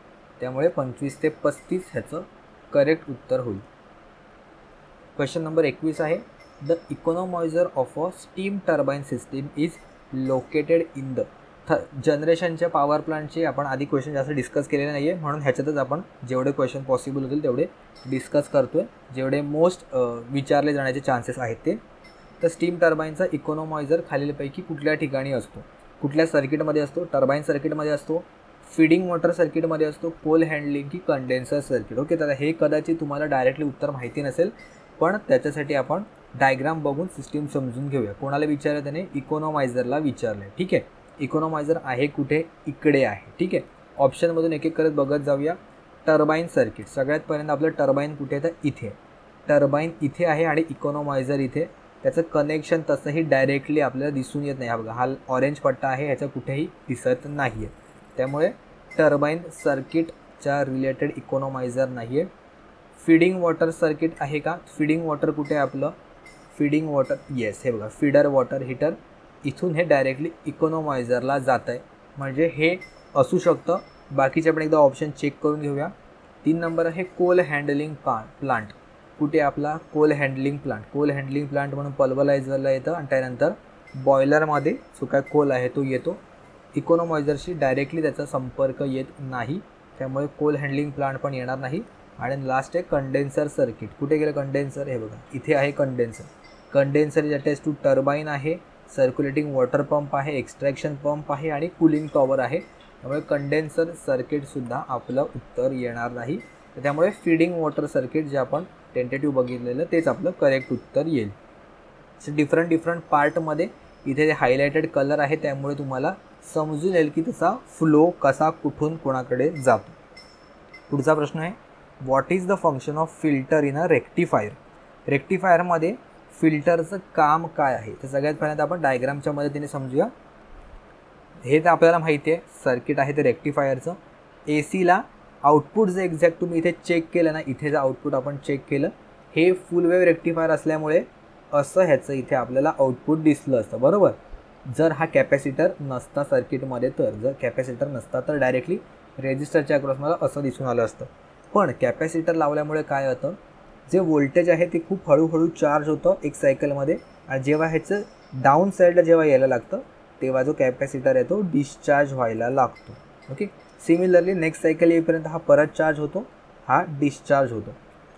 त्यामुळे 25 ते 35 ह्याचं करेक्ट उत्तर होईल. क्वेश्चन नंबर 21 आहे, the economizer of a steam turbine system is located in the. जनरेशनच्या पॉवर प्लांटचे आपण आधी क्वेश्चन जास्त डिस्कस केलेले नाही आहे, म्हणून ह्याच्यातच आपण जेवढे क्वेश्चन पॉसिबल होतील तेवढे डिस्कस करतो आहे, जेवढे मोस्ट विचारले जाण्याचे चान्सेस आहेत ते. तर स्टीम टर्बाईनचा इकॉनॉमायझर खालीलपैकी कुठल्या ठिकाणी असतो? कुठल्या सर्किटमध्ये असतो? टर्बाईन सर्किटमध्ये असतो, फीडिंग वॉटर सर्किटमध्ये असतो, कोल हँडलिंग की कंडेन्सर सर्किट. ओके, तर हे कदाचित तुम्हाला डायरेक्टली उत्तर माहिती नसेल, पण त्याच्यासाठी आपण डायग्राम बघून सिस्टीम समजून घेऊया. कोणाला विचारलं? त्याने इकॉनॉमायझरला विचारलं. ठीक आहे, इकॉनॉमायझर आहे कुठे? इकडे आहे. ठीक आहे, ऑप्शनमधून एक एक करत बघत जाऊया. टर्बाईन सर्किट, सगळ्यात पहिल्यांदा आपलं टर्बाईन कुठे आहे? तर इथे टर्बाईन इथे आहे आणि इकॉनॉमायझर इथे. त्याचं कनेक्शन तसंही डायरेक्टली आपल्याला दिसून येत नाही. हा बघा, हा ऑरेंज पट्टा आहे, ह्याच्या कुठेही दिसत नाही आहे. त्यामुळे टर्बाईन सर्किटच्या रिलेटेड इकॉनॉमायझर नाही आहे. फीडिंग वॉटर सर्किट आहे का? फीडिंग वॉटर कुठे आहे आपलं? फीडिंग वॉटर, येस, हे बघा फीडर वॉटर हीटर, इथून हे डायरेक्टली इकॉनॉमायझरला जात आहे, म्हणजे हे असू शकतं. बाकीचे आपण एकदा ऑप्शन चेक करून घेऊया. 3 नंबर आहे कोल हँडलिंग प्लांट. कुठे आपला coal handling plant? Coal handling plant म्हणून पल्वरायझरला येतं आणि त्यानंतर बॉयलरमध्ये जो काय कोल आहे तो येतो. इकॉनॉमायझरशी डायरेक्टली त्याचा संपर्क येत नाही, त्यामुळे कोल हँडलिंग प्लांट पण येणार नाही. आणि लास्ट आहे कंडेन्सर सर्किट. कुठे गेलं कंडेन्सर? हे बघा इथे आहे condenser. Condenser is attach to turbine आहे, सर्क्युलेटिंग वॉटर पंप आहे, एक्स्ट्रॅक्शन पंप आहे आणि कूलिंग टॉवर आहे. त्यामुळे कंडेन्सर सर्किटसुद्धा आपलं उत्तर येणार नाही. त्यामुळे फीडिंग वॉटर सर्किट जे आपण टेंटेटिव्ह बघितलेलं तेच आपलं करेक्ट उत्तर येईल. डिफरंट पार्टमध्ये इथे हायलायटेड कलर आहे, त्यामुळे तुम्हाला समजून येईल की त्याचा फ्लो कसा कुठून कोणाकडे जातो. पुढचा प्रश्न आहे, what is the function of filter in a rectifier. रेक्टिफायरमध्ये फिल्टरचं काम काय आहे? तर सगळ्यात पहिल्यांदा आपण डायग्रामच्या मदतीने समजूया. हे तर आपल्याला माहिती आहे, सर्किट आहे ते रेक्टिफायरचं. एसीला आउटपुट जे एक्झॅक्ट तुम्ही इथे चेक केलं ना, इथे जर आउटपुट आपण चेक केलं, हे फुल वेव्ह रेक्टिफायर असल्यामुळे असं ह्याचं इथे आपल्याला आउटपुट दिसलं असतं, बरोबर. जर हा कॅपॅसिटर नसता सर्किटमध्ये, तर जर कॅपॅसिटर नसता तर डायरेक्टली रेजिस्टरच्या अक्रॉस मला असं दिसून आलं असतं. पण कॅपॅसिटर लावल्यामुळे काय होतं, जे व्होल्टेज आहे ते खूप हळूहळू चार्ज होतं एक सायकलमध्ये, आणि जेव्हा ह्याचं डाऊन साईडला जेव्हा यायला लागतं तेव्हा जो कॅपॅसिटर आहे तो डिस्चार्ज व्हायला लागतो. ओके, सिमिलरली नेक्स्ट सायकल येईपर्यंत हा परत चार्ज होतो, हा डिस्चार्ज होतो.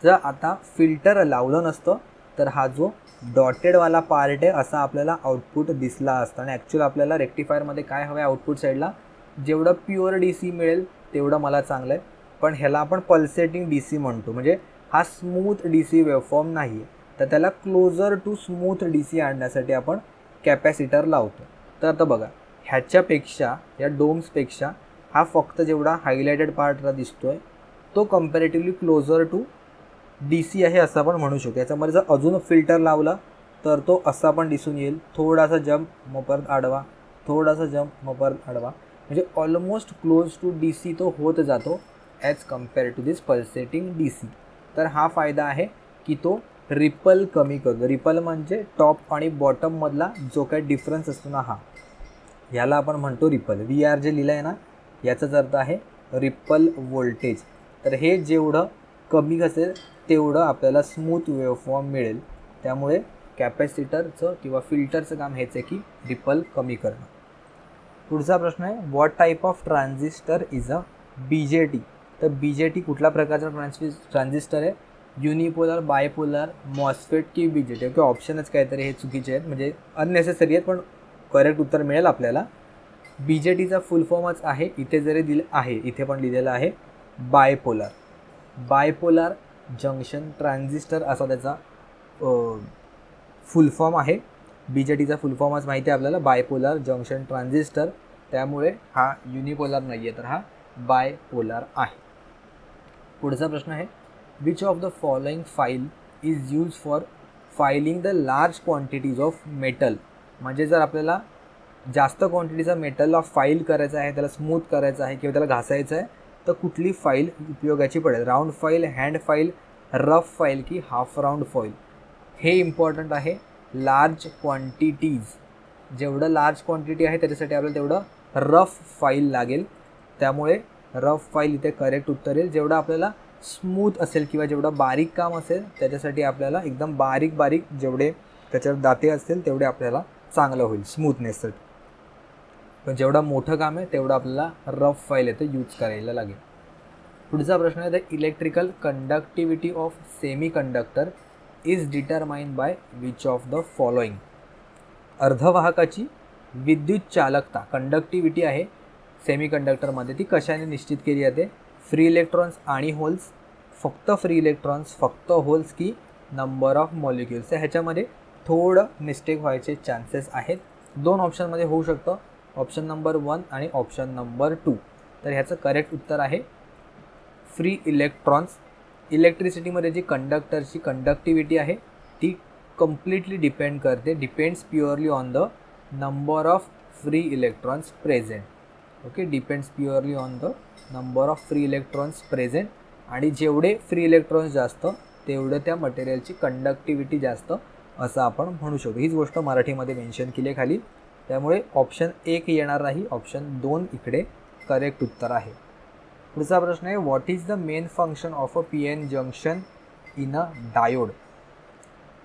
जर आता फिल्टर लावलं नसतं तर हा जो डॉटेडवाला पार्ट आहे असा आपल्याला आउटपुट दिसला असता. आणि ॲक्च्युअल आपल्याला रेक्टिफायरमध्ये काय हवं आहे आउटपुट साईडला? जेवढं प्युअर डी सी मिळेल तेवढं मला चांगलं आहे. पण ह्याला आपण पल्सेटिंग डी सी म्हणतो, म्हणजे हा स्मूथ डी सी वेवफॉर्म नाही आहे, तर त्याला closer to smooth D C आणण्यासाठी आपण कॅपॅसिटर लावतो. तर आता बघा, ह्याच्यापेक्षा या डोम्सपेक्षा हा फक्त जेवढा हायलायटेड पार्टला दिसतो आहे तो कम्पॅरेटिव्हली क्लोजर टू DC आहे असं आपण म्हणू शकतो. याच्यामध्ये जर अजून फिल्टर लावला तर तो असा पण दिसून येईल, थोडासा जम्प मग परत आडवा, थोडासा जम्प मग परत आडवा, म्हणजे ऑलमोस्ट क्लोज टू DC तो होत जातो as compare to this pulsating DC. तर हा फायदा आहे की तो रिपल कमी करतो. रिपल म्हणजे टॉप आणि बॉटममधला जो काही डिफरन्स असतो ना, हा याला आपण म्हणतो रिपल. VR जे लिहिलं आहे ना, याचाच अर्थ आहे रिपल व्होल्टेज. तर हे जेवढं कमी असेल तेवढं आपल्याला स्मूथ वेवफॉर्म मिळेल. त्यामुळे कॅपॅसिटरचं किंवा फिल्टरचं काम हेच आहे की रिपल कमी करणं. पुढचा प्रश्न आहे, what type of transistor is a BJT. तर BJT कुठल्या प्रकारचा ट्रान्झिस्टर आहे? युनिपोलर, बायपोलर, मॉस्फेट की BJT. ओके, ऑप्शनच काहीतरी हे चुकीचे आहेत, म्हणजे अननेसेसरी आहेत, पण करेक्ट उत्तर मिळेल आपल्याला. BJTचा फुल फॉर्मच आहे, इथे जरी दिलं आहे, इथे पण लिहिलेलं आहे बायपोलर. बायपोलर जंक्शन ट्रान्झिस्टर असा त्याचा फुल फॉर्म आहे. BJTचा फुल फॉर्मच माहिती आहे आपल्याला, बायपोलर जंक्शन ट्रान्झिस्टर. त्यामुळे हा युनिपोलर नाही आहे, तर हा बायपोलर आहे. पुढचा प्रश्न आहे, which of the following file is use for filing the large quantities of metal. म्हणजे जर आपल्याला जास्त क्वांटिटीचा मेटलला फाईल करायचा आहे, त्याला स्मूथ करायचं आहे किंवा त्याला घासायचं आहे, तर कुठली फाईल उपयोगाची पडेल? Round file, hand file, rough file की हाफ राऊंड फाईल? हे इम्पॉर्टंट आहे. लार्ज क्वांटिटीज, जेवढं लार्ज क्वांटिटी आहे त्याच्यासाठी आपल्याला तेवढं रफ फाईल लागेल. त्यामुळे रफ फाईल इथे करेक्ट उत्तर येईल. जेवढं आपल्याला स्मूथ असेल किंवा जेवढं बारीक काम असेल त्याच्यासाठी आपल्याला एकदम बारीक बारीक जेवढे त्याच्यावर दाते असतील तेवढे आपल्याला चांगलं होईल स्मूथनेससाठी. पण जेवढं मोठं काम आहे तेवढं आपल्याला रफ फाईल येते यूज करायला लागेल. पुढचा प्रश्न आहे, the electrical conductivity of semiconductor is determined by which of the following. अर्धवाहकाची विद्युत चालकता, कंडक्टिव्हिटी आहे सेमी कंडक्टरमध्ये, ती कशाने निश्चित केली जाते? फ्री इलेक्ट्रॉन्स आणि होल्स, फक्त फ्री इलेक्ट्रॉन्स, फक्त होल्स की नंबर ऑफ मॉलिक्युल्स. ह्याच्यामध्ये थोडं मिस्टेक व्हायचे चान्सेस आहेत. 2 ऑप्शनमध्ये होऊ शकतं, ऑप्शन नंबर 1 आणि ऑप्शन नंबर 2. तर ह्याचं करेक्ट उत्तर आहे फ्री इलेक्ट्रॉन्स. इलेक्ट्रिसिटीमध्ये जी कंडक्टरची कंडक्टिव्हिटी आहे ती कम्प्लिटली डिपेंड करते, depends purely on the number of free electrons present. Okay, depends purely on the number of free electrons present. आणि जेवढे फ्री इलेक्ट्रॉन्स जास्त तेवढं त्या मटेरियलची कंडक्टिव्हिटी जास्त असं आपण म्हणू शकतो. हीच गोष्ट मराठीमध्ये मेन्शन केली आहे खाली. त्यामुळे ऑप्शन 1 येणार नाही, ऑप्शन 2 इकडे करेक्ट उत्तर आहे. पुढचा प्रश्न आहे, what is the main function of a PN junction in a diode?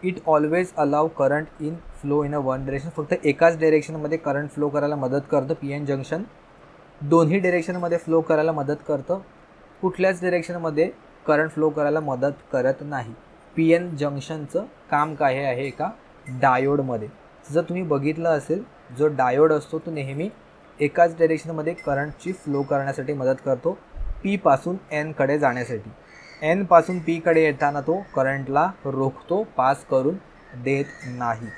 It always allow current in flow in a one direction. फक्त एकाच डायरेक्शनमध्ये करंट फ्लो करायला मदत करतं PN जंक्शन. दोन्ही डायरेक्शनमध्ये फ्लो करायला मदत करतं. कुठल्याच डायरेक्शनमध्ये करंट फ्लो करायला मदत करत नाही. PN जंक्शनचं काम काय आहे एका डायोडमध्ये? जर तुम्ही बघितलं असेल, जो डायोड असतो तो नेहमी एकाच डायरेक्शनमध्ये करंटची फ्लो करण्यासाठी मदत करतो, P पासून N कडे जाण्यासाठी. N पासून P कडे येताना तो करंटला रोखतो, पास करून देत नाही.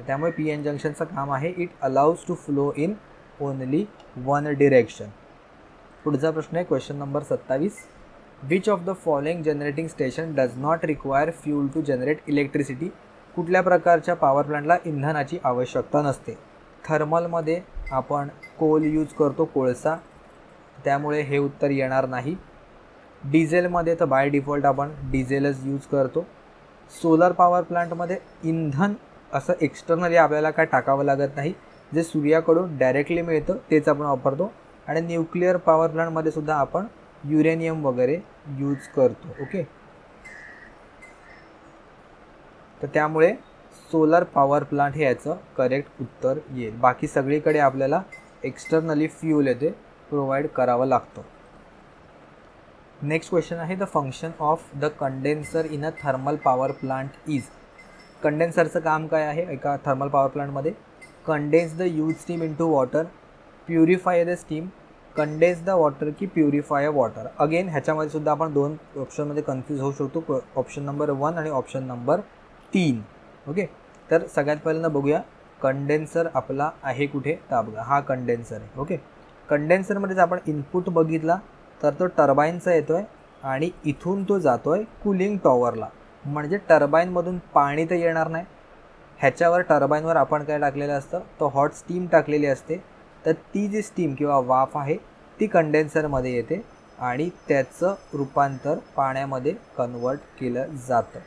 त्यामुळे PN जंक्शनचं काम आहे, it allows to flow in only one direction. पुढचा प्रश्न आहे, question number 27. Which of the following generating station does not require fuel to generate electricity. कुठल्या प्रकारच्या पॉवर प्लांटला इंधनाची आवश्यकता नसते? थर्मलमध्ये आपण कोल यूज करतो, कोळसा, त्यामुळे हे उत्तर येणार नाही. डिझेलमध्ये तर बाय डिफॉल्ट आपण डिझेलच यूज करतो. सोलर पॉवर प्लांटमध्ये इंधन असं एक्सटर्नली आपल्याला काय टाकावं लागत नाही, जे सूर्याकडून डायरेक्टली मिळतं तेच आपण वापरतो. आणि न्यूक्लिअर पॉवर प्लांटमध्ये सुद्धा आपण युरेनियम वगैरे यूज करतो. ओके, तर त्यामुळे सोलर पॉवर प्लांट हे याचं करेक्ट उत्तर येईल. बाकी सगळीकडे आपल्याला एक्सटर्नली फ्यूल येते प्रोव्हाइड करावं लागतं. नेक्स्ट क्वेश्चन आहे, the function of the condenser in a thermal power plant is. कंडेन्सरचं काम काय आहे एका थर्मल पॉवर प्लांटमध्ये? Condense the use steam into water, purify the steam, condense the water की प्युरिफाय वॉटर. अगेन ह्याच्यामध्ये सुद्धा आपण 2 ऑप्शनमध्ये कन्फ्यूज होऊ शकतो, ऑप्शन नंबर 1 आणि ऑप्शन नंबर 3. ओके, तर सगळ्यात पहिल्यांदा बघूया कंडेन्सर आपला आहे कुठे. तर बघा हा कंडेन्सर आहे. ओके, कंडेन्सरमध्ये जर आपण इनपुट बघितला तर तो टर्बाईनचा येतो आहे आणि इथून तो जातो आहे कूलिंग टॉवरला, म्हणजे टर्बाईनमधून पाणी तर येणार नाही. ह्याच्यावर टर्बाईनवर आपण काय टाकलेलं असतं, तर हॉट स्टीम टाकलेली असते. तर ती जी स्टीम किंवा वाफ आहे ती कंडेन्सरमध्ये येते आणि त्याचं रूपांतर पाण्यामध्ये कन्वर्ट केलं जातं.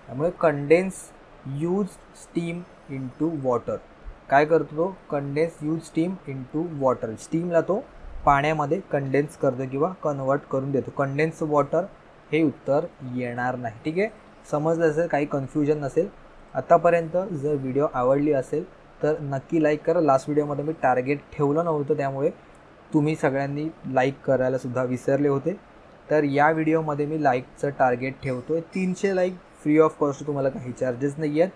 त्यामुळे condense use steam into water. काय करतो तो, condense use steam into water. स्टीमला तो पाण्यामध्ये कंडेन्स करतो किंवा कन्वर्ट करून देतो. कंडेन्स वॉटर हे उत्तर येणार नाही. ठीक आहे, समजलं असेल, काही कन्फ्युजन नसेल. आतापर्यंत जर व्हिडिओ आवडली असेल तर नक्की लाईक करा. लास्ट व्हिडिओमध्ये मी टार्गेट ठेवलं नव्हतं, त्यामुळे तुम्ही सगळ्यांनी लाईक करायला सुद्धा विसरले होते. तर या व्हिडिओमध्ये मी लाईकचं टार्गेट ठेवतो आहे 300 लाईक, फ्री ऑफ कॉस्ट, तुम्हाला काही चार्जेस नाही आहेत.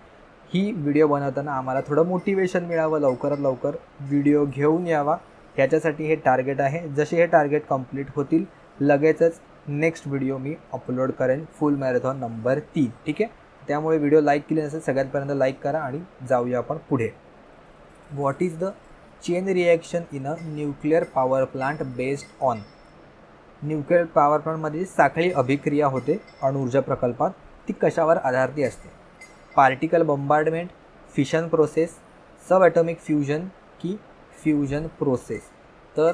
ही व्हिडिओ बनवताना आम्हाला थोडं मोटिवेशन मिळावं, लवकरात लवकर व्हिडिओ घेऊन यावा, ह्याच्यासाठी हे टार्गेट आहे. जसे हे टार्गेट कंप्लीट होतील लगेचच नेक्स्ट व्हिडिओ मी अपलोड करेन, फुल मॅरेथॉन नंबर 3. ठीक आहे, त्यामुळे व्हिडिओ लाईक केली नसेल सगळ्यांपर्यंत लाईक करा आणि जाऊया आपण पुढे. What is the chain reaction in a nuclear power plant based on. Nuclear power प्लांटमध्ये साखळी अभिक्रिया होते अणुऊर्जा प्रकल्पात, ती कशावर आधारित असते. पार्टिकल बंबार्डमेंट, फिशन प्रोसेस, सब ॲटॉमिक फ्युजन की फ्युजन प्रोसेस. तर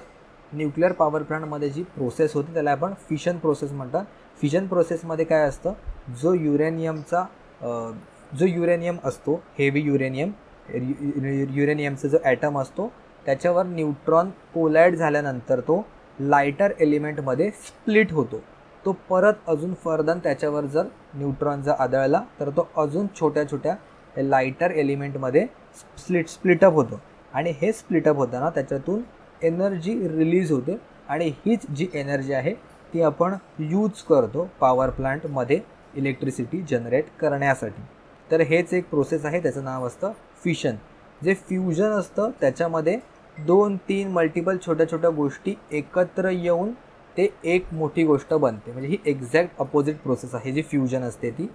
न्यूक्लिअर पॉवर प्लांटमध्ये जी प्रोसेस होती त्याला आपण फिशन प्रोसेस म्हणतात. फिशन प्रोसेसमध्ये काय असतं, जो युरेनियम असतो, हेवी युरेनियमचा जो ॲटम असतो त्याच्यावर न्यूट्रॉन कोलाइड झाल्यानंतर तो लायटर एलिमेंटमध्ये स्प्लिट होतो. तो परत अजून फर्दर त्याच्यावर जर न्यूट्रॉन जर आदळला तर तो अजून छोट्या छोट्या लायटर एलिमेंटमध्ये स्प्लिटअप होतो. आणि हे स्प्लिटअप होताना त्याच्यातून एनर्जी रिलीज होते आणि हीच जी एनर्जी आहे ती आपण यूज करतो पॉवर प्लांटमध्ये इलेक्ट्रिसिटी जनरेट करण्यासाठी. तर हेच एक प्रोसेस आहे, त्याचं नाव असतं फिशन. जे फ्युजन असतं त्याच्यामध्ये 2-3 मल्टिपल छोट्या छोट्या गोष्टी एकत्र येऊन ते एक मोठी गोष्ट बनते. म्हणजे ही एक्झॅक्ट अपोजिट प्रोसेस आहे जी फ्युजन असते ती.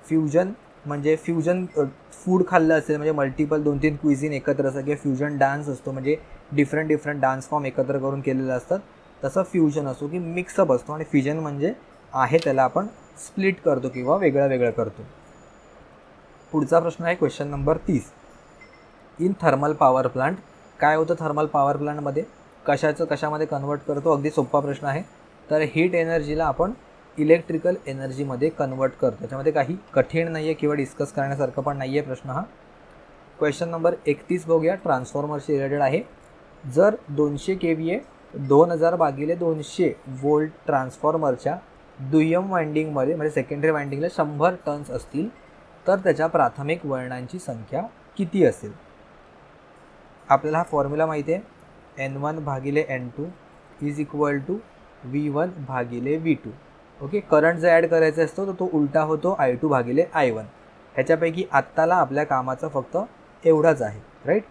फ्युजन म्हणजे फ्युजन फूड खाल्लं असेल म्हणजे मल्टिपल 2-3 क्विझिन एकत्र असतं, किंवा फ्युजन डान्स असतो म्हणजे डिफरंट डान्स फॉर्म एकत्र करून केलेले असतात. तसं फ्युजन असतो की मिक्सअप असतो. आणि फ्युजन म्हणजे आहे त्याला आपण स्प्लिट करतो किंवा वेगळं करतो. पुढचा प्रश्न आहे question number 30. In thermal power plant. काय होतं थर्मल पॉवर प्लांटमध्ये, कशामध्ये कन्वर्ट करतो. अगदी सोपा प्रश्न आहे. तर हीट एनर्जीला आपण इलेक्ट्रिकल एनर्जीमध्ये कन्वर्ट करतो. त्याच्यामध्ये काही कठीण नाही आहे किंवा डिस्कस करण्यासारखं पण नाही आहे प्रश्न हा. क्वेश्चन नंबर 31 बघूया, ट्रान्सफॉर्मरशी रिलेटेड आहे. जर 200 kVA 2000/200 वोल्ट ट्रान्सफॉर्मरच्या दुय्यम वाइंडिंगमध्ये म्हणजे सेकंडरी वाइंडिंगला 100 टर्न्स असतील तर त्याच्या प्राथमिक वळणांची संख्या किती असेल. आपल्याला हा फॉर्म्युला माहिती आहे, N1/N2 = V1/V2. ओके, करंट जर ॲड करायचा असतो तर तो उलटा होतो I2/I1. ह्याच्यापैकी आत्ताला आपल्या कामाचा फक्त एवढाच आहे, राईट.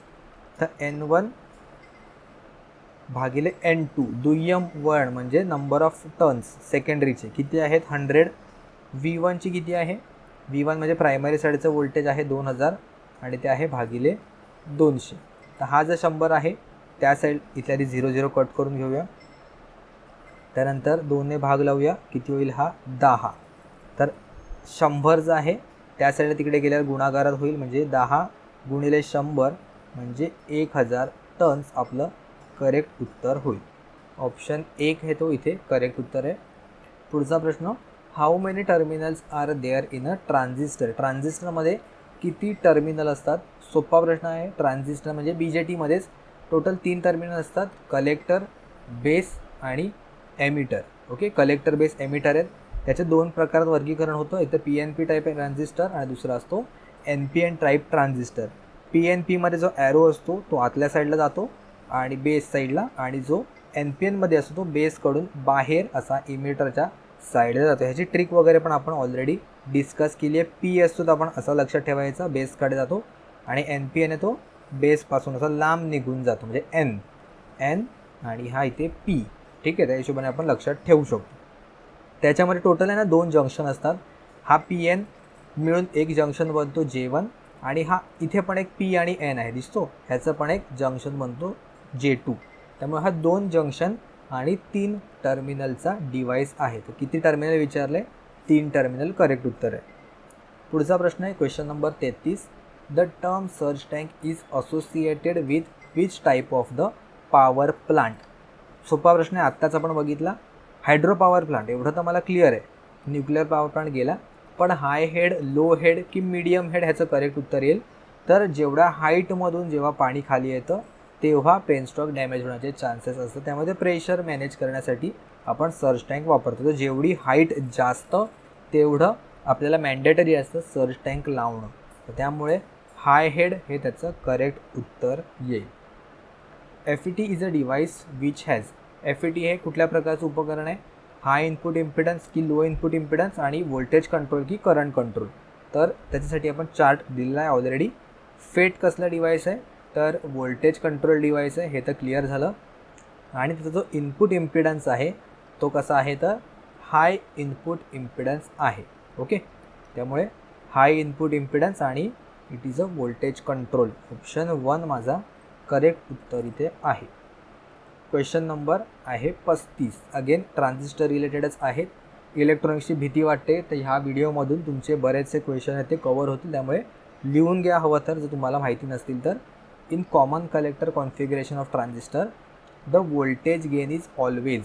तर N1/N2 दुय्यम वळण म्हणजे नंबर ऑफ टर्न्स सेकंडरीचे किती आहेत 100. V1ची किती आहे, V1 म्हणजे प्रायमरी साईडचं व्होल्टेज आहे 2000 आणि ते आहे भागिले 200. तर हा जर 100 आहे त्या साईड इथल्या 0 कट करून घेऊया. त्यानंतर 2ने भाग लावूया, किती होईल हा 10. तर 100 जो आहे त्या साईडला तिकडे गेल्यावर गुणाकारात होईल म्हणजे 10 × 100 म्हणजे 1000 टन्स आपलं करेक्ट उत्तर होईल. ऑप्शन 1 हे तो इथे करेक्ट उत्तर आहे. पुढचा प्रश्न, how many terminals are there in a transistor. ट्रान्झिस्टरमध्ये किती टर्मिनल असतात. सोपा प्रश्न आहे. ट्रान्झिस्टर म्हणजे BJTमध्येच टोटल 3 टर्मिनल असतात, कलेक्टर, बेस आणि emitter. Okay, collector, base, emitter आहेत. त्याचे 2 प्रकारात वर्गीकरण होतं. एक तर PNP टाईप ट्रान्झिस्टर आणि दुसरा असतो NPN टाईप ट्रान्झिस्टर. PNPमध्ये जो ॲरो असतो तो आतल्या साईडला जातो आणि बेस साईडला, आणि जो NPNमध्ये असतो तो बेसकडून बाहेर असा इमिटरच्या साईडला जातो. ह्याची ट्रिक वगैरे पण आपण ऑलरेडी डिस्कस केली आहे. P असतो तर आपण असं लक्षात ठेवायचा, बेसकडे जातो, आणि NPN आहे तो बेसपासून असा लांब निघून जातो म्हणजे N आणि हा इथे P. ठीक आहे, त्या हिशोबाने आपण लक्षात ठेवू शकतो. त्याच्यामध्ये टोटल आहे ना 2 जंक्शन असतात. हा PN मिळून एक जंक्शन बनतो J1 आणि हा इथे पण एक P आणि N आहे दिसतो, ह्याचं पण एक जंक्शन बनतो J2. त्यामुळे हा 2 जंक्शन आणि 3 टर्मिनलचा डिव्हाइस आहे. तर किती टर्मिनल विचारले? 3 टर्मिनल करेक्ट उत्तर आहे. पुढचा प्रश्न आहे question number 33. The term surge tank is associated with which type of the power plant? सोपा प्रश्न आहे, आत्ताच आपण बघितला. हायड्रो पॉवर प्लांट एवढं तर मला क्लिअर आहे, न्यूक्लिअर पॉवर प्लांट गेला. पण हाय हेड, लो हेड की मीडियम हेड ह्याचं करेक्ट उत्तर येईल. तर जेवढ्या हाईटमधून जेव्हा पाणी खाली येतं तेव्हा पेनस्टॉक डॅमेज होण्याचे चान्सेस असतात. त्यामध्ये प्रेशर मॅनेज करण्यासाठी आपण सर्ज टँक वापरतो. तर जेवढी हाईट जास्त तेवढं आपल्याला मॅन्डेटरी असतं सर्ज टँक लावणं. तर त्यामुळे हाय हेड हे त्याचं करेक्ट उत्तर येईल. FET is a device which has. FET हे कुठल्या प्रकारचं उपकरण आहे? हाय इनपुट इम्पिडन्स की लो इनपुट इम्पिडन्स आणि व्होल्टेज कंट्रोल की करंट कंट्रोल. तर त्याच्यासाठी आपण चार्ट दिलेला आहे ऑलरेडी. फेट कसला डिव्हाइस आहे? तर व्होल्टेज कंट्रोल डिव्हाइस आहे, हे तर क्लिअर झालं. आणि त्याचा जो इनपुट इम्पिडन्स आहे तो कसा आहे? तर हाय इनपुट इम्पिडन्स आहे. ओके, त्यामुळे हाय इनपुट इम्पिडन्स आणि it is a voltage control. Option 1 माझा करेक्ट उत्तर इथे आहे. क्वेश्चन नंबर आहे 35. अगेन ट्रान्झिस्टर रिलेटेडच आहेत. इलेक्ट्रॉनिक्सची भीती वाटते तर ह्या व्हिडिओमधून तुमचे बरेचसे क्वेश्चन आहेत ते कवर होतील, त्यामुळे लिहून घ्या हवं तर, जर तुम्हाला माहिती नसतील तर. In common collector configuration of transistor the voltage gain is always.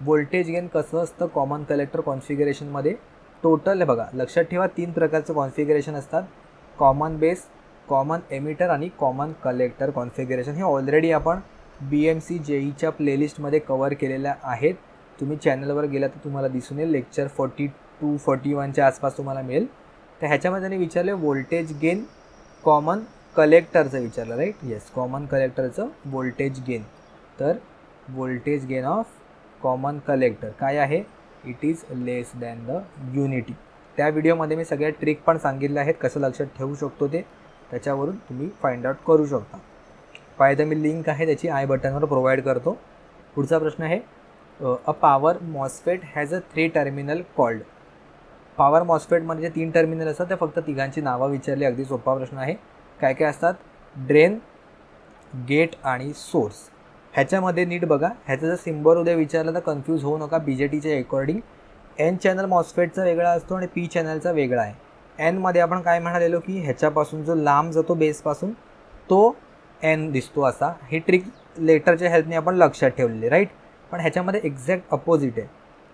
Voltage gain कसं असतं कॉमन कलेक्टर कॉन्फिगरेशनमध्ये? टोटल बघा, लक्षात ठेवा 3 प्रकारचं कॉन्फिगरेशन असतात. कॉमन बेस, कॉमन एमिटर आणि कॉमन कलेक्टर कॉन्फिगरेशन. हे ऑलरेडी आपण BMC JEEच्या प्लेलिस्टमध्ये कवर केलेल्या आहेत. तुम्ही चॅनलवर गेला तर तुम्हाला दिसून येईल, लेक्चर 42-41च्या आसपास तुम्हाला मिळेल. तर ह्याच्यामध्ये त्यांनी विचारले व्होल्टेज गेन कॉमन कलेक्टरचं विचारलं, राईट? येस, कॉमन कलेक्टरचं व्होल्टेज गेन. तर voltage gain of common collector काय आहे? It is less than the unity. त्या व्हिडिओमध्ये मी सगळ्या ट्रिक पण सांगितल्या आहेत, कसं लक्षात ठेवू शकतो ते, त्याच्यावरून तुम्ही फाइंड आउट करू शकता. पाहिजे मी लिंक आहे त्याची आय बटनवर प्रोव्हाइड करतो. पुढचा प्रश्न आहे a power MOSFET has a 3 terminal called. Power MOSFET म्हणजे 3 टर्मिनल असतात, ते फक्त तिघांची नावं विचारली. अगदी सोपा प्रश्न आहे. काय काय असतात? ड्रेन, गेट आणि सोर्स. ह्याच्यामध्ये नीट बघा, ह्याचं जर सिम्बॉल उद्या विचारलं तर कन्फ्यूज होऊ नका. BJTच्या अकॉर्डिंग N चॅनल मॉस्फेटचा वेगळा असतो आणि P चॅनलचा वेगळा आहे. Nमध्ये आपण काय म्हणालेलो की ह्याच्यापासून जो लांब जातो बेसपासून तो N दिसतो असा. ही ट्रिक लेटरच्या हेल्पने आपण लक्षात ठेवलेली, राईट? पण ह्याच्यामध्ये एक्झॅक्ट अपोजिट आहे.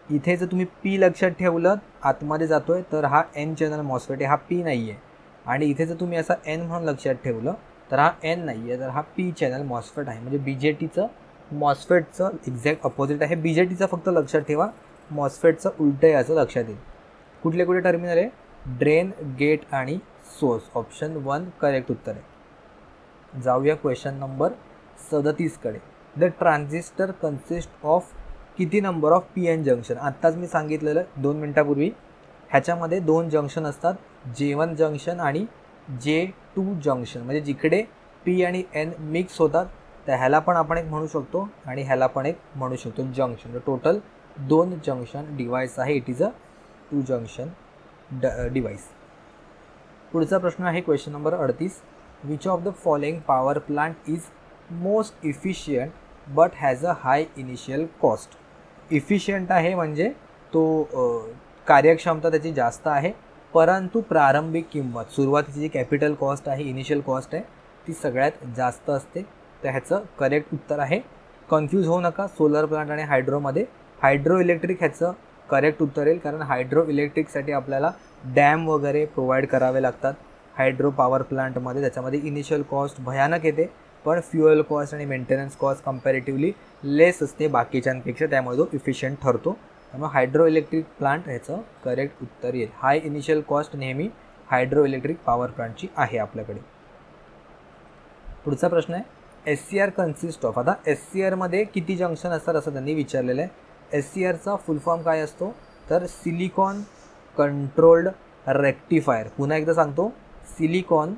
इथे जर तुम्ही P लक्षात ठेवलं आतमध्ये जातोय तर हा N चॅनल मॉस्फेट आहे, हा P नाही आहे. आणि इथे जर तुम्ही असा N म्हणून लक्षात ठेवलं तर हा N नाही आहे, तर हा P चॅनल मॉस्फेट आहे. म्हणजे BJTचं मॉस्फेटचं एक्झॅक्ट अपोजिट आहे. BJTचं फक्त लक्षात ठेवा, मॉस्फेटचं उलटं आहे असं लक्षात येईल. कुठले कुठले टर्मिनल आहे? ड्रेन, गेट आणि सोर्स. ऑप्शन 1 करेक्ट उत्तर आहे. जाऊया क्वेश्चन नंबर 37 कडे. द ट्रान्झिस्टर कन्सिस्ट ऑफ किती नंबर ऑफ PN जंक्शन? आत्ताच मी सांगितलेलं 2 मिनटापूर्वी. ह्याच्यामध्ये 2 जंक्शन असतात, J1 जंक्शन आणि J2 जंक्शन. म्हणजे जिकडे P आणि N मिक्स होतात तर ह्याला पण आपण एक म्हणू शकतो आणि ह्याला पण एक म्हणू शकतो जंक्शन. टोटल 2 जंक्शन डिव्हाइस आहे. It is a 2 junction device. पुढचा प्रश्न आहे question number 38. Which of the following power plant is most efficient but has a high initial cost? Efficient आहे म्हणजे तो कार्यक्षमता त्याची जास्त आहे, परंतु प्रारंभिक किंमत, सुरुवातीची जी कॅपिटल कॉस्ट आहे, इनिशियल कॉस्ट आहे, ती सगळ्यात जास्त असते. तर ह्याचं करेक्ट उत्तर आहे. कन्फ्यूज होऊ नका सोलर प्लांट आणि हायड्रोमध्ये. हायड्रो इलेक्ट्रिक ह्याचं करेक्ट उत्तर येईल, कारण हायड्रो इलेक्ट्रिकसाठी आपल्याला डॅम वगैरे प्रोव्हाइड करावे लागतात हायड्रो पॉवर प्लांटमध्ये. त्याच्यामध्ये इनिशियल कॉस्ट भयानक येते, पण फ्युएल कॉस्ट आणि मेंटेनन्स कॉस्ट कम्पॅरेटिव्हली लेस असते बाकीच्यांपेक्षा, त्यामुळे तो इफिशियंट ठरतो. त्यामुळे हायड्रो इलेक्ट्रिक प्लांट ह्याचं करेक्ट उत्तर येईल. हाय इनिशियल कॉस्ट नेहमी हायड्रो इलेक्ट्रिक पॉवर प्लांटची आहे आपल्याकडे. पुढचा प्रश्न आहे SCR कन्सिस्ट ऑफ. आता SCRमध्ये किती जंक्शन असतात असं त्यांनी विचारलेलं आहे. SCRचा फुल फॉर्म काय असतो? तर सिलिकॉन कंट्रोल्ड रेक्टिफायर. पुन्हा एकदा सांगतो, सिलिकॉन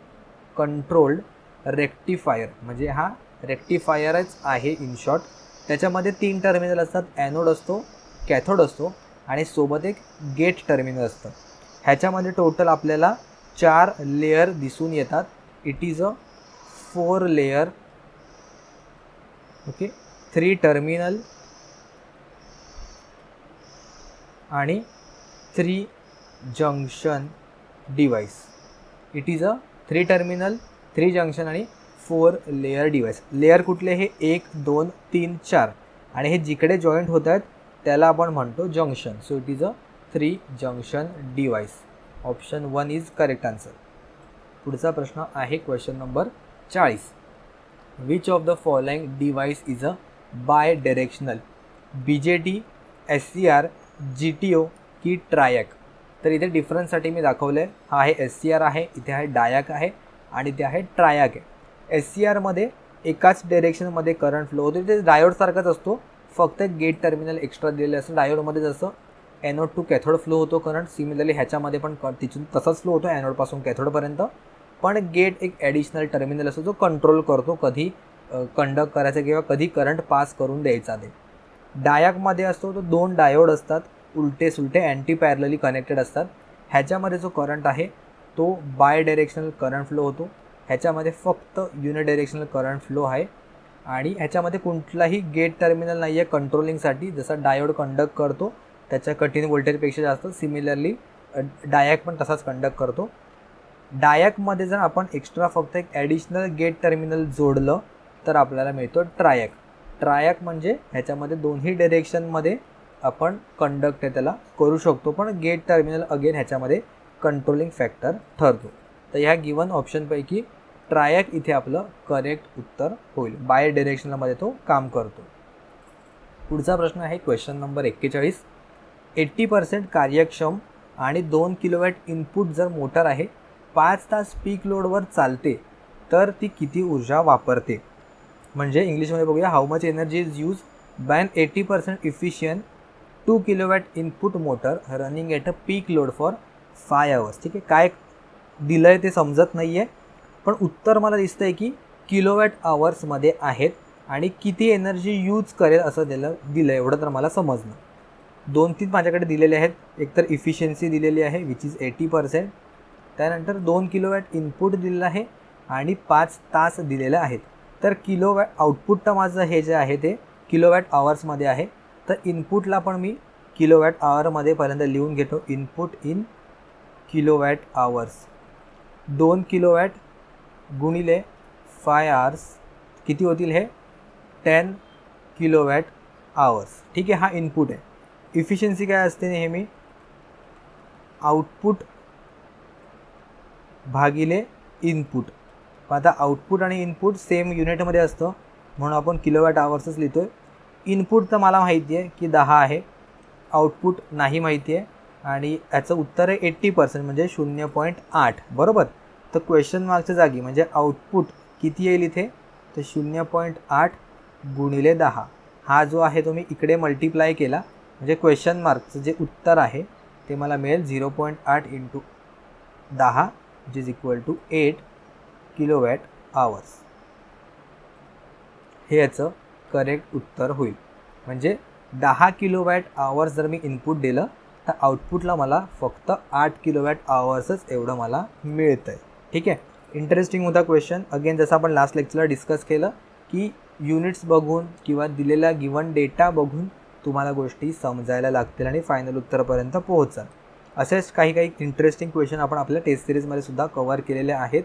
कंट्रोल्ड रेक्टिफायर म्हणजे हा रेक्टिफायरच आहे इन शॉर्ट. त्याच्यामध्ये 3 टर्मिनल असतात, ॲनोड असतो, कॅथोड असतो आणि सोबत एक गेट टर्मिनल असतं. ह्याच्यामध्ये टोटल आपल्याला 4 लेयर दिसून येतात. It is a 4 layer, okay. 3 terminal, आणि 3 junction device. It is a 3 terminal 3 junction आणि 4 लेयर डिव्हाइस. लेयर कुठले हे 1 2 3 4 आणि हे जिकडे जॉईंट होत आहेत त्याला आपण म्हणतो junction. So it is a 3 junction device. Option 1 is correct answer. पुढचा प्रश्न आहे question number 40. Which of the following device is a bidirectional? BJT, SCR, GTO की ट्रायॅक? तर इथे डिफरन्ससाठी मी दाखवलं आहे. हा आहे SCR आहे, इथे आहे डायॅक आहे आणि इथे आहे ट्रायॅक आहे. SCRमध्ये एकाच डायरेक्शनमध्ये करंट फ्लो होतो. ते डायोडसारखाच असतो, फक्त गेट टर्मिनल एक्स्ट्रा दिलेलं असतं. डायोडमध्ये जसं एनोड टू कॅथोड फ्लो होतो करंट, सिमिलरली ह्याच्यामध्ये पण तिथून तसाच फ्लो होतो एनोडपासून कॅथोडपर्यंत. पण गेट एक ॲडिशनल टर्मिनल असतो जो कंट्रोल करतो कधी कंडक्ट करायचं किंवा कधी करंट पास करून द्यायचा. ते डायॅकमध्ये असतो तो 2 डायोड असतात, उलटे सुलटे अँटी पॅरलली कनेक्टेड असतात. ह्याच्यामध्ये जो करंट आहे तो बाय डायरेक्शनल करंट फ्लो होतो. ह्याच्यामध्ये फक्त युनिडायरेक्शनल करंट फ्लो आहे आणि ह्याच्यामध्ये कुठलाही गेट टर्मिनल नाही आहे कंट्रोलिंगसाठी. जसा डायोड कंडक्ट करतो त्याच्या कट-इन व्होल्टेजपेक्षा जास्त, सिमिलरली डायॅक पण तसाच कंडक्ट करतो. डायॅकमध्ये जर आपण एक्स्ट्रा फक्त एक ॲडिशनल गेट टर्मिनल जोडलं तर आपल्याला मिळतो ट्रायॅक. ट्रायॅक म्हणजे ह्याच्यामध्ये दोन्ही डायरेक्शनमध्ये आपण कंडक्ट आहे त्याला करू शकतो, पण गेट टर्मिनल अगेन ह्याच्यामध्ये कंट्रोलिंग फॅक्टर ठरतो. तर ह्या गिवन ऑप्शनपैकी ट्रायॅक इथे आपलं करेक्ट उत्तर होईल. बाय डायरेक्शनलमध्ये तो काम करतो. पुढचा प्रश्न आहे क्वेश्चन नंबर 41. 80% कार्यक्षम आणि 2 किलोवॅट इनपुट जर मोटर आहे, 5 तास पीक लोडवर चालते, तर ती किती ऊर्जा वापरते? म्हणजे इंग्लिशमध्ये बघूया. How much energy is use by an 80% efficient 2 kilowatt input motor running at a peak load for 5 hours. ठीक आहे, काय दिलं आहे ते समजत नाही आहे, पण उत्तर मला दिसतं आहे की किलोवॅट आवर्समध्ये आहेत आणि किती एनर्जी यूज करेल असं दिलं आहे, एवढं तर मला समजलं. 2-3 माझ्याकडे दिलेले आहेत. एकतर इफिशियन्सी दिलेली आहे विच इज 80%, त्यानंतर 2 किलोवॅट इनपुट दिलेलं आहे आणि 5 तास दिलेलं आहेत. तर किलोवॅट आउटपुट तर माझं हे जे आहे ते किलोवॅट आवर्समध्ये आहे. तर इनपुटला पण मी किलोवॅट आवरमध्ये पर्यंत लिहून घेतो. Input in kilowatt hours. 2 kilowatt गुणिले 5 आवर्स किती होतील हे? 10 किलोवॅट आवर्स. ठीक आहे, हा इनपुट आहे. इफिशियन्सी काय असते नेहमी? आउटपुट भागिले इनपुट. आता आउटपुट आणि इनपुट सेम युनिटमध्ये असतं म्हणून आपण किलोवॅट आवर्सच लिहितो आहे. इनपुट तर मला माहिती आहे की 10 आहे, आउटपुट नाही माहिती आहे आणि याचं उत्तर आहे 80% म्हणजे 0.8. बरोबर. तर क्वेश्चन मार्कच्या जागी म्हणजे आउटपुट किती येईल इथे? तर 0.8 गुणिले 10. हा जो आहे तो मी इकडे मल्टिप्लाय केला म्हणजे क्वेश्चन मार्कचं जे उत्तर आहे ते मला मिळेल 0.8 into 10 which is equal to 8 kilowatt hours. हे याचं करेक्ट उत्तर होईल. म्हणजे 10 किलोवॅट आवर्स जर मी इनपुट दिलं तर आउटपुटला मला फक्त 8 किलोवॅट आवर्सच एवढं मला मिळतं आहे. ठीक आहे, इंटरेस्टिंग होता क्वेश्चन. अगेन जसं आपण लास्ट लेक्चरला डिस्कस केलं की युनिट्स बघून किंवा दिलेला गिवन डेटा बघून तुम्हाला गोष्टी समजायला लागतील आणि फायनल उत्तरापर्यंत पोहोचाल. असेच काही इंटरेस्टिंग क्वेश्चन आपण आपल्या टेस्ट सिरीजमध्ये सुद्धा कव्हर केलेले आहेत.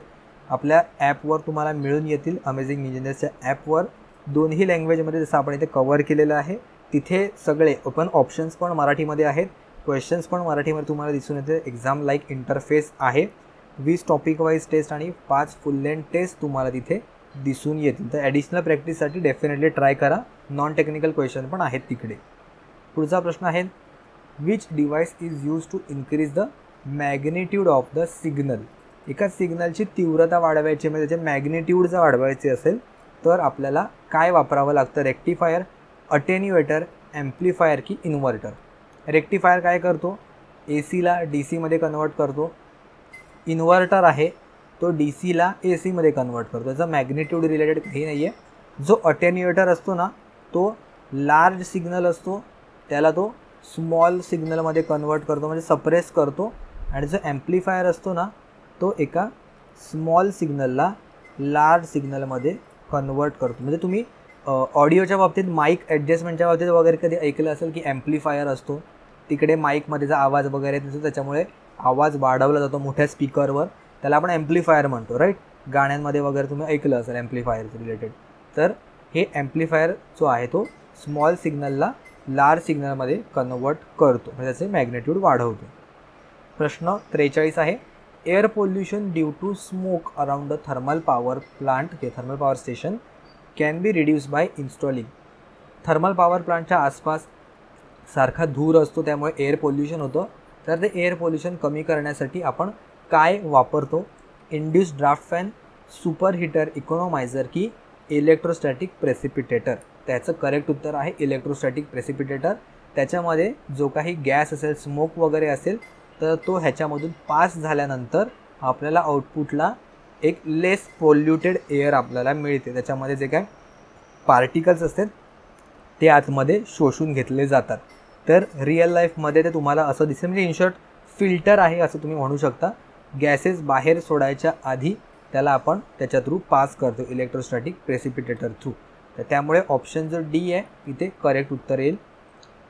आपल्या ॲपवर तुम्हाला मिळून येतील. अमेझिंग इंजिनियर्सच्या ॲपवर दोन्ही लँग्वेजमध्ये जसं आपण इथे कव्हर केलेलं आहे. तिथे सगळे ओपन ऑप्शन्स पण मराठीमध्ये आहेत, क्वेश्चन्स पण मराठीमध्ये तुम्हाला दिसून येते. एक्झाम लाईक इंटरफेस आहे. 20 टॉपिक वाईज टेस्ट आणि 5 फुल लेंथ टेस्ट तुम्हाला तिथे दिसून येतील. तर ॲडिशनल प्रॅक्टिससाठी डेफिनेटली ट्राय करा. नॉन टेक्निकल क्वेश्चन पण आहेत तिकडे. पुढचा प्रश्न आहे which device is use to increase the magnitude of the signal? एका सिग्नलची तीव्रता वाढवायची म्हणजे त्याचे मॅग्निट्यूड जर वाढवायचे असेल तर आपल्याला काय वापरावं लागतं? रेक्टिफायर, अटेन्युएटर, ॲम्प्लिफायर की इन्व्हर्टर? रेक्टिफायर काय करतो? AC ला DC मध्ये कन्वर्ट करतो. इन्व्हर्टर आहे तो DC ला AC मध्ये कन्वर्ट करतो. त्याचा मॅग्निट्यूड रिलेटेड काही नाही आहे. जो अटेन्युएटर असतो ना तो लार्ज सिग्नल असतो त्याला तो स्मॉल सिग्नलमध्ये कन्वर्ट करतो म्हणजे सप्रेस करतो. आणि जो ॲम्प्लिफायर असतो ना तो एका स्मॉल सिग्नलला लार्ज सिग्नलमध्ये कन्वर्ट करतो. म्हणजे तुम्ही ऑडिओच्या बाबतीत माईक ॲडजस्टमेंटच्या बाबतीत वगैरे कधी ऐकलं असेल की ॲम्प्लिफायर असतो तिकडे माईकमध्येचा आवाज वगैरे दिसतो, त्याच्यामुळे आवाज वाढवला जातो मोठ्या स्पीकरवर, त्याला आपण ॲम्प्लिफायर म्हणतो, राईट. गाण्यांमध्ये वगैरे तुम्ही ऐकलं असेल ॲम्प्लिफायर रिलेटेड. तर हे ॲम्प्लिफायर जो आहे तो स्मॉल सिग्नलला लार्ज सिग्नलमध्ये कन्वर्ट करतो, म्हणजे त्याचे मॅग्नेट्यूड वाढवतो. प्रश्न 43 आहे, air pollution due to smoke around the thermal power plant किंवा thermal power station can be reduce by installing. Thermal power प्लांटच्या आसपास सारखा धूर असतो, त्यामुळे एअर पोल्युशन होतं. तर ते एअर पोल्युशन कमी करण्यासाठी आपण काय वापरतो? Induce draft fan, superheater economizer की इलेक्ट्रोस्टॅटिक प्रेसिपिटेटर. त्याचं करेक्ट उत्तर आहे इलेक्ट्रोस्टॅटिक प्रेसिपिटेटर. त्याच्यामध्ये जो काही गॅस असेल, स्मोक वगैरे असेल, तर तो ह्याच्यामधून पास झाल्यानंतर आपल्याला आउटपुटला एक लेस पोल्युटेड एअर आपल्याला मिळते. त्याच्यामध्ये जे काय पार्टिकल्स असतात ते आतमध्ये शोषून घेतले जातात. तर रिअल लाईफमध्ये ते तुम्हाला असं दिसेल, म्हणजे इन शॉर्ट फिल्टर आहे असं तुम्ही म्हणू शकता. गॅसेस बाहेर सोडायच्या आधी त्याला आपण त्याच्या थ्रू पास करतो इलेक्ट्रोस्टॅटिक प्रेसिपिटेटर थ्रू. तर त्यामुळे ऑप्शन जो डी आहे इथे करेक्ट उत्तर येईल.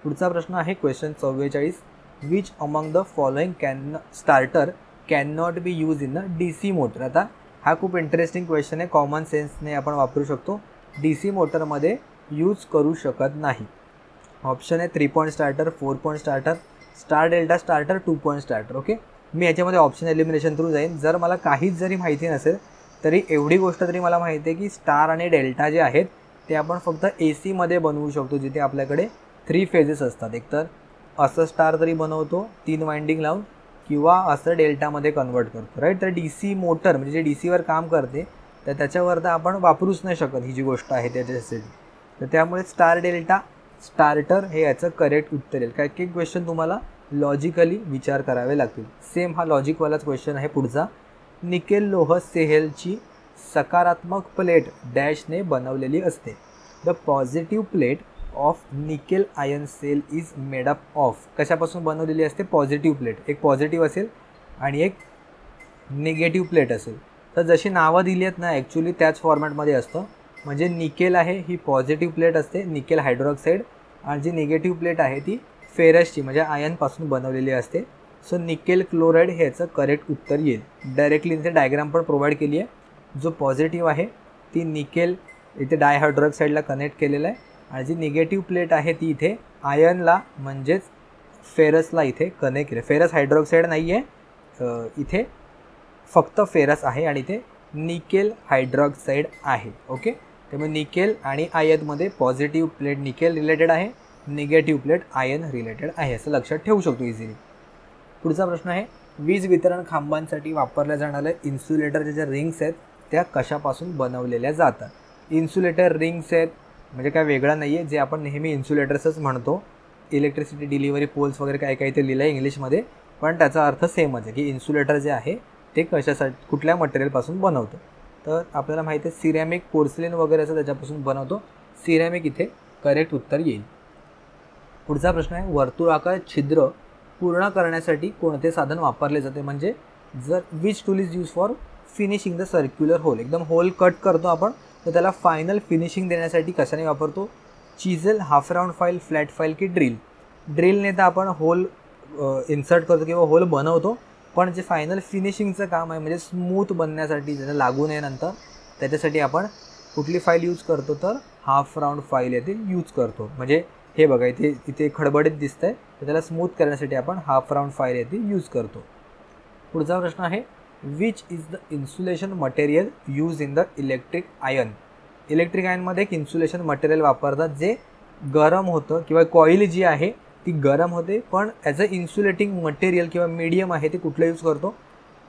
पुढचा प्रश्न आहे question 44, which among the following starter can not be use in the DC motor. आता हा खूप इंटरेस्टिंग क्वेश्चन आहे, कॉमन सेन्सने आपण वापरू शकतो. DC मोटरमध्ये यूज करू शकत नाही. ऑप्शन आहे 3 point starter, 4 point starter, star delta starter, 2 point starter. Okay, मी याच्यामध्ये ऑप्शन एलिमिनेशन थ्रू जाईन. जर मला काहीच जरी माहिती नसेल तरी एवढी गोष्ट तरी मला माहिती आहे की स्टार आणि डेल्टा जे आहेत ते आपण फक्त AC बनवू शकतो, जिथे आपल्याकडे 3 फेजेस असतात. एकतर असं स्टार तरी बनवतो 3 वाइंडिंग लावून, किंवा असं डेल्टामध्ये कन्वर्ट करतो, राईट. तर DC मोटर म्हणजे जे DCवर काम करते तर त्याच्यावर तर आपण वापरूच नाही शकत, ही जी गोष्ट आहे त्याच्यासाठी. तर त्यामुळे स्टार डेल्टा स्टार्टर हे याचं करेक्ट उत्तर येईल. काही क्वेश्चन तुम्हाला लॉजिकली विचार करावे लागतील. सेम हा लॉजिकवालाच क्वेश्चन आहे पुढचा. निकेल लोह सेलची सकारात्मक प्लेट डॅशने बनवलेली असते. The positive plate of nickel iron cell is made up of. कशापासून बनवलेली असते? Positive plate. एक पॉझिटिव्ह असेल आणि एक निगेटिव्ह प्लेट असेल. तर जशी नावं दिली आहेत ना ॲक्च्युली त्याच फॉर्मॅटमध्ये असतं. म्हणजे निकेल आहे ही पॉझिटिव्ह प्लेट असते, निकेल हायड्रॉक्साईड, आणि जी निगेटिव्ह प्लेट आहे ती फेरसची म्हणजे आयनपासून बनवलेली असते. सो निकेल क्लोराईड हे याचं करेक्ट उत्तर येईल. डायरेक्टली इथे डायग्राम पण प्रोव्हाइड केली आहे. जो पॉझिटिव्ह आहे ती निकेल इथे डायहायड्रॉक्साईडला कनेक्ट केलेलं आहे, आणि जी निगेटिव्ह प्लेट आहे ती इथे आयनला म्हणजेच फेरसला इथे कनेक्ट केलं. फेरस हायड्रॉक्साईड नाही आहे इथे, फक्त फेरस आहे, आणि इथे निकेल हायड्रॉक्साईड आहे. ओके, त्यामुळे निकेल आणि आयनमध्ये पॉझिटिव्ह प्लेट निकेल रिलेटेड आहे, निगेटिव्ह प्लेट आयन रिलेटेड आहे, असं लक्षात ठेवू शकतो इझिली. पुढचा प्रश्न आहे, वीज वितरण खांबांसाठी वापरल्या जाणाऱ्या इन्सुलेटरच्या ज्या रिंग्स आहेत त्या कशापासून बनवलेल्या जातात? इन्सुलेटर रिंग्स आहेत म्हणजे काय वेगळं नाही आहे, जे आपण नेहमी इन्सुलेटर्सच म्हणतो. इलेक्ट्रिसिटी डिलिव्हरी पोल्स वगैरे काय काय ते लिहिलं आहे इंग्लिशमध्ये, पण त्याचा अर्थ सेमच आहे की इन्सुलेटर जे आहे ते कशासाठी कुठल्या मटेरियलपासून बनवतं. तर आपल्याला माहिती आहे सिरॅमिक, पोर्सिलेन वगैरे असं त्याच्यापासून बनवतो. सिरॅमिक इथे करेक्ट उत्तर येईल. पुढचा प्रश्न आहे, वर्तुळाकार छिद्र पूर्ण करण्यासाठी कोणते साधन वापरले जाते? म्हणजे जर which tool is use for finishing the circular hole. एकदम होल कट करतो आपण, तर त्याला फायनल फिनिशिंग देण्यासाठी कशाने वापरतो? Chisel, half round file, flat file की ड्रिल. ड्रिलने तर आपण होल इन्सर्ट करतो किंवा होल बनवतो, पण जे फायनल फिनिशिंगचं काम आहे म्हणजे स्मूथ बनण्यासाठी, ज्याला लागू नये नंतर, त्याच्यासाठी आपण कुठली फाईल यूज करतो? तर हाफ राऊंड फाईल येथे यूज करतो. म्हणजे हे बघा इथे खडबडीत दिसतं आहे, तर त्याला स्मूथ करण्यासाठी आपण हाफ राऊंड फाईल येथे यूज करतो. पुढचा प्रश्न आहे, which is the insulation material use in the electric iron. Electric आयनमध्ये एक इन्सुलेशन मटेरियल वापरतात जे गरम होतं, किंवा कॉईल जी आहे ती गरम होते, पण ॲज अ इन्सुलेटिंग मटेरियल किंवा मीडियम आहे ते कुठलं यूज करतो?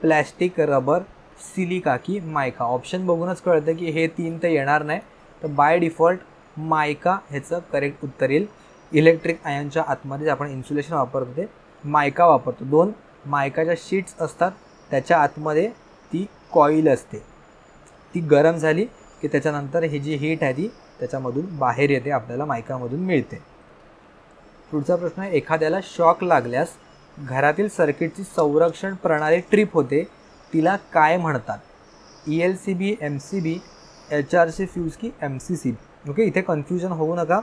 प्लॅस्टिक, रबर, सिलिका की मायका. ऑप्शन बघूनच कळतं की हे 3 तर येणार नाही, तर बाय डिफॉल्ट मायका ह्याचं करेक्ट उत्तर येईल. इलेक्ट्रिक आयनच्या आतमध्ये जे आपण इन्सुलेशन वापरतो ते मायका वापरतो. 2 मायकाच्या शीट्स असतात, त्याच्या आतमध्ये ती कॉईल असते, ती गरम झाली की त्याच्यानंतर ही जी हीट आहे ती त्याच्यामधून बाहेर येते, आपल्याला मायकामधून मिळते. पुढचा प्रश्न आहे, एखाद्याला शॉक लागल्यास घरातील सर्किटची संरक्षण प्रणाली ट्रिप होते, तिला काय म्हणतात? ELCB, MCB, HRC फ्यूज की MCC. ओके, इथे कन्फ्युजन होऊ नका.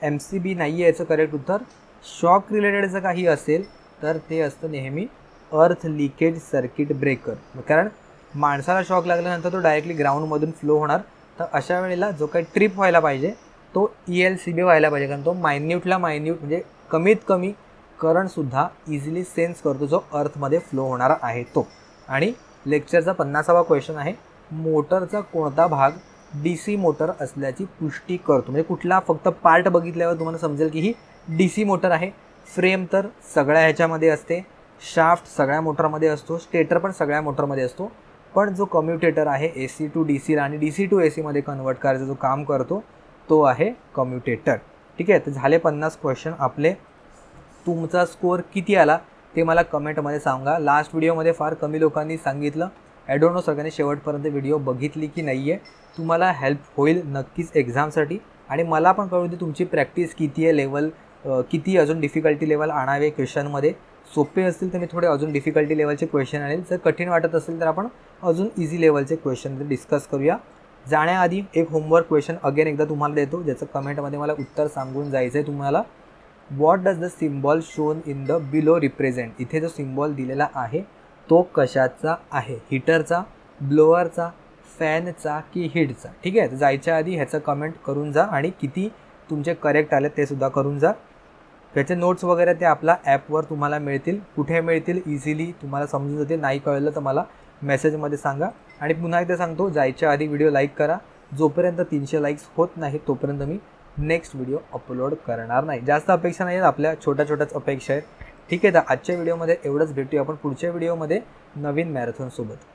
MCB नाही आहे याचं करेक्ट उत्तर. शॉक रिलेटेड जर काही असेल तर ते असतं नेहमी अर्थ लिकेज सर्किट ब्रेकर, कारण माणसाला शॉक लागल्यानंतर तो डायरेक्टली ग्राउंडमधून फ्लो होणार, तर अशा वेळेला जो काही ट्रिप व्हायला पाहिजे तो ELCB व्हायला पाहिजे, कारण तो मायन्यूटला मायन्यूट म्हणजे कमीत कमी करंटसुद्धा इझिली सेन्स करतो जो अर्थमध्ये फ्लो होणारा आहे तो. आणि लेक्चरचा 50वा क्वेश्चन आहे, मोटरचा कोणता भाग DC मोटर असल्याची पुष्टी करतो, म्हणजे कुठला फक्त पार्ट बघितल्यावर तुम्हाला समजेल की ही DC मोटर आहे. फ्रेम तर सगळ्या ह्याच्यामध्ये असते, शाफ्ट सगळ्या मोटरमध्ये असतो, स्टेटर पण सगळ्या मोटरमध्ये असतो, पण जो कम्युटेटर आहे AC टू DC आणि DC टू AC मध्ये कन्वर्ट करायचा जो काम करतो तो आहे कम्युटेटर. ठीक आहे, तर झाले 50 क्वेश्चन आपले. तुमचा स्कोअर किती आला ते मला कमेंटमध्ये सांगा. लास्ट व्हिडिओमध्ये फार कमी लोकांनी सांगितलं. आय डोंट नो सगळ्यांनी शेवटपर्यंत व्हिडिओ बघितली की नाही आहे. तुम्हाला हेल्प होईल नक्कीच एक्झामसाठी, आणि मला पण कळू दे तुमची प्रॅक्टिस किती आहे, लेवल किती, अजून डिफिकल्टी लेवल आणावे क्वेश्चनमध्ये. सोपे असतील तर मी थोडे अजून डिफिकल्टी लेवलचे क्वेश्चन आणेल, जर कठीण वाटत असेल तर आपण अजून इझी लेवलचे क्वेश्चन डिस्कस करूया. जाण्याआधी एक होमवर्क क्वेश्चन अगेन एकदा तुम्हाला देतो, ज्याचं कमेंटमध्ये मला उत्तर सांगून जायचं आहे तुम्हाला. What does the symbol shown in the below represent. इथे जो सिम्बॉल दिलेला आहे तो कशाचा आहे, हीटरचा, ब्लोअरचा, फॅनचा की हीटचा. ठीक आहे, तर जायच्या आधी ह्याचं कमेंट करून जा आणि किती तुमचे करेक्ट आले ते सुद्धा करून जा. त्याचे नोट्स वगैरे ते आपला ॲपवर तुम्हाला मिळतील. कुठे मिळतील इझिली तुम्हाला समजून जाते, नाही कळलं तर मला मेसेजमध्ये सांगा. आणि पुन्हा एकदा सांगतो, जायच्या आधी व्हिडिओ लाईक करा. जोपर्यंत 300 लाईक्स होत नाही तोपर्यंत मी नेक्स्ट व्हिडिओ अपलोड करणार नाही. जास्त अपेक्षा नाही आहेत, आपल्या छोट्या छोट्याच अपेक्षा आहेत. ठीक आहे, तर आजच्या व्हिडिओमध्ये एवढंच. भेटूया आपण पुढच्या व्हिडिओमध्ये नवीन मॅरेथॉनसोबत.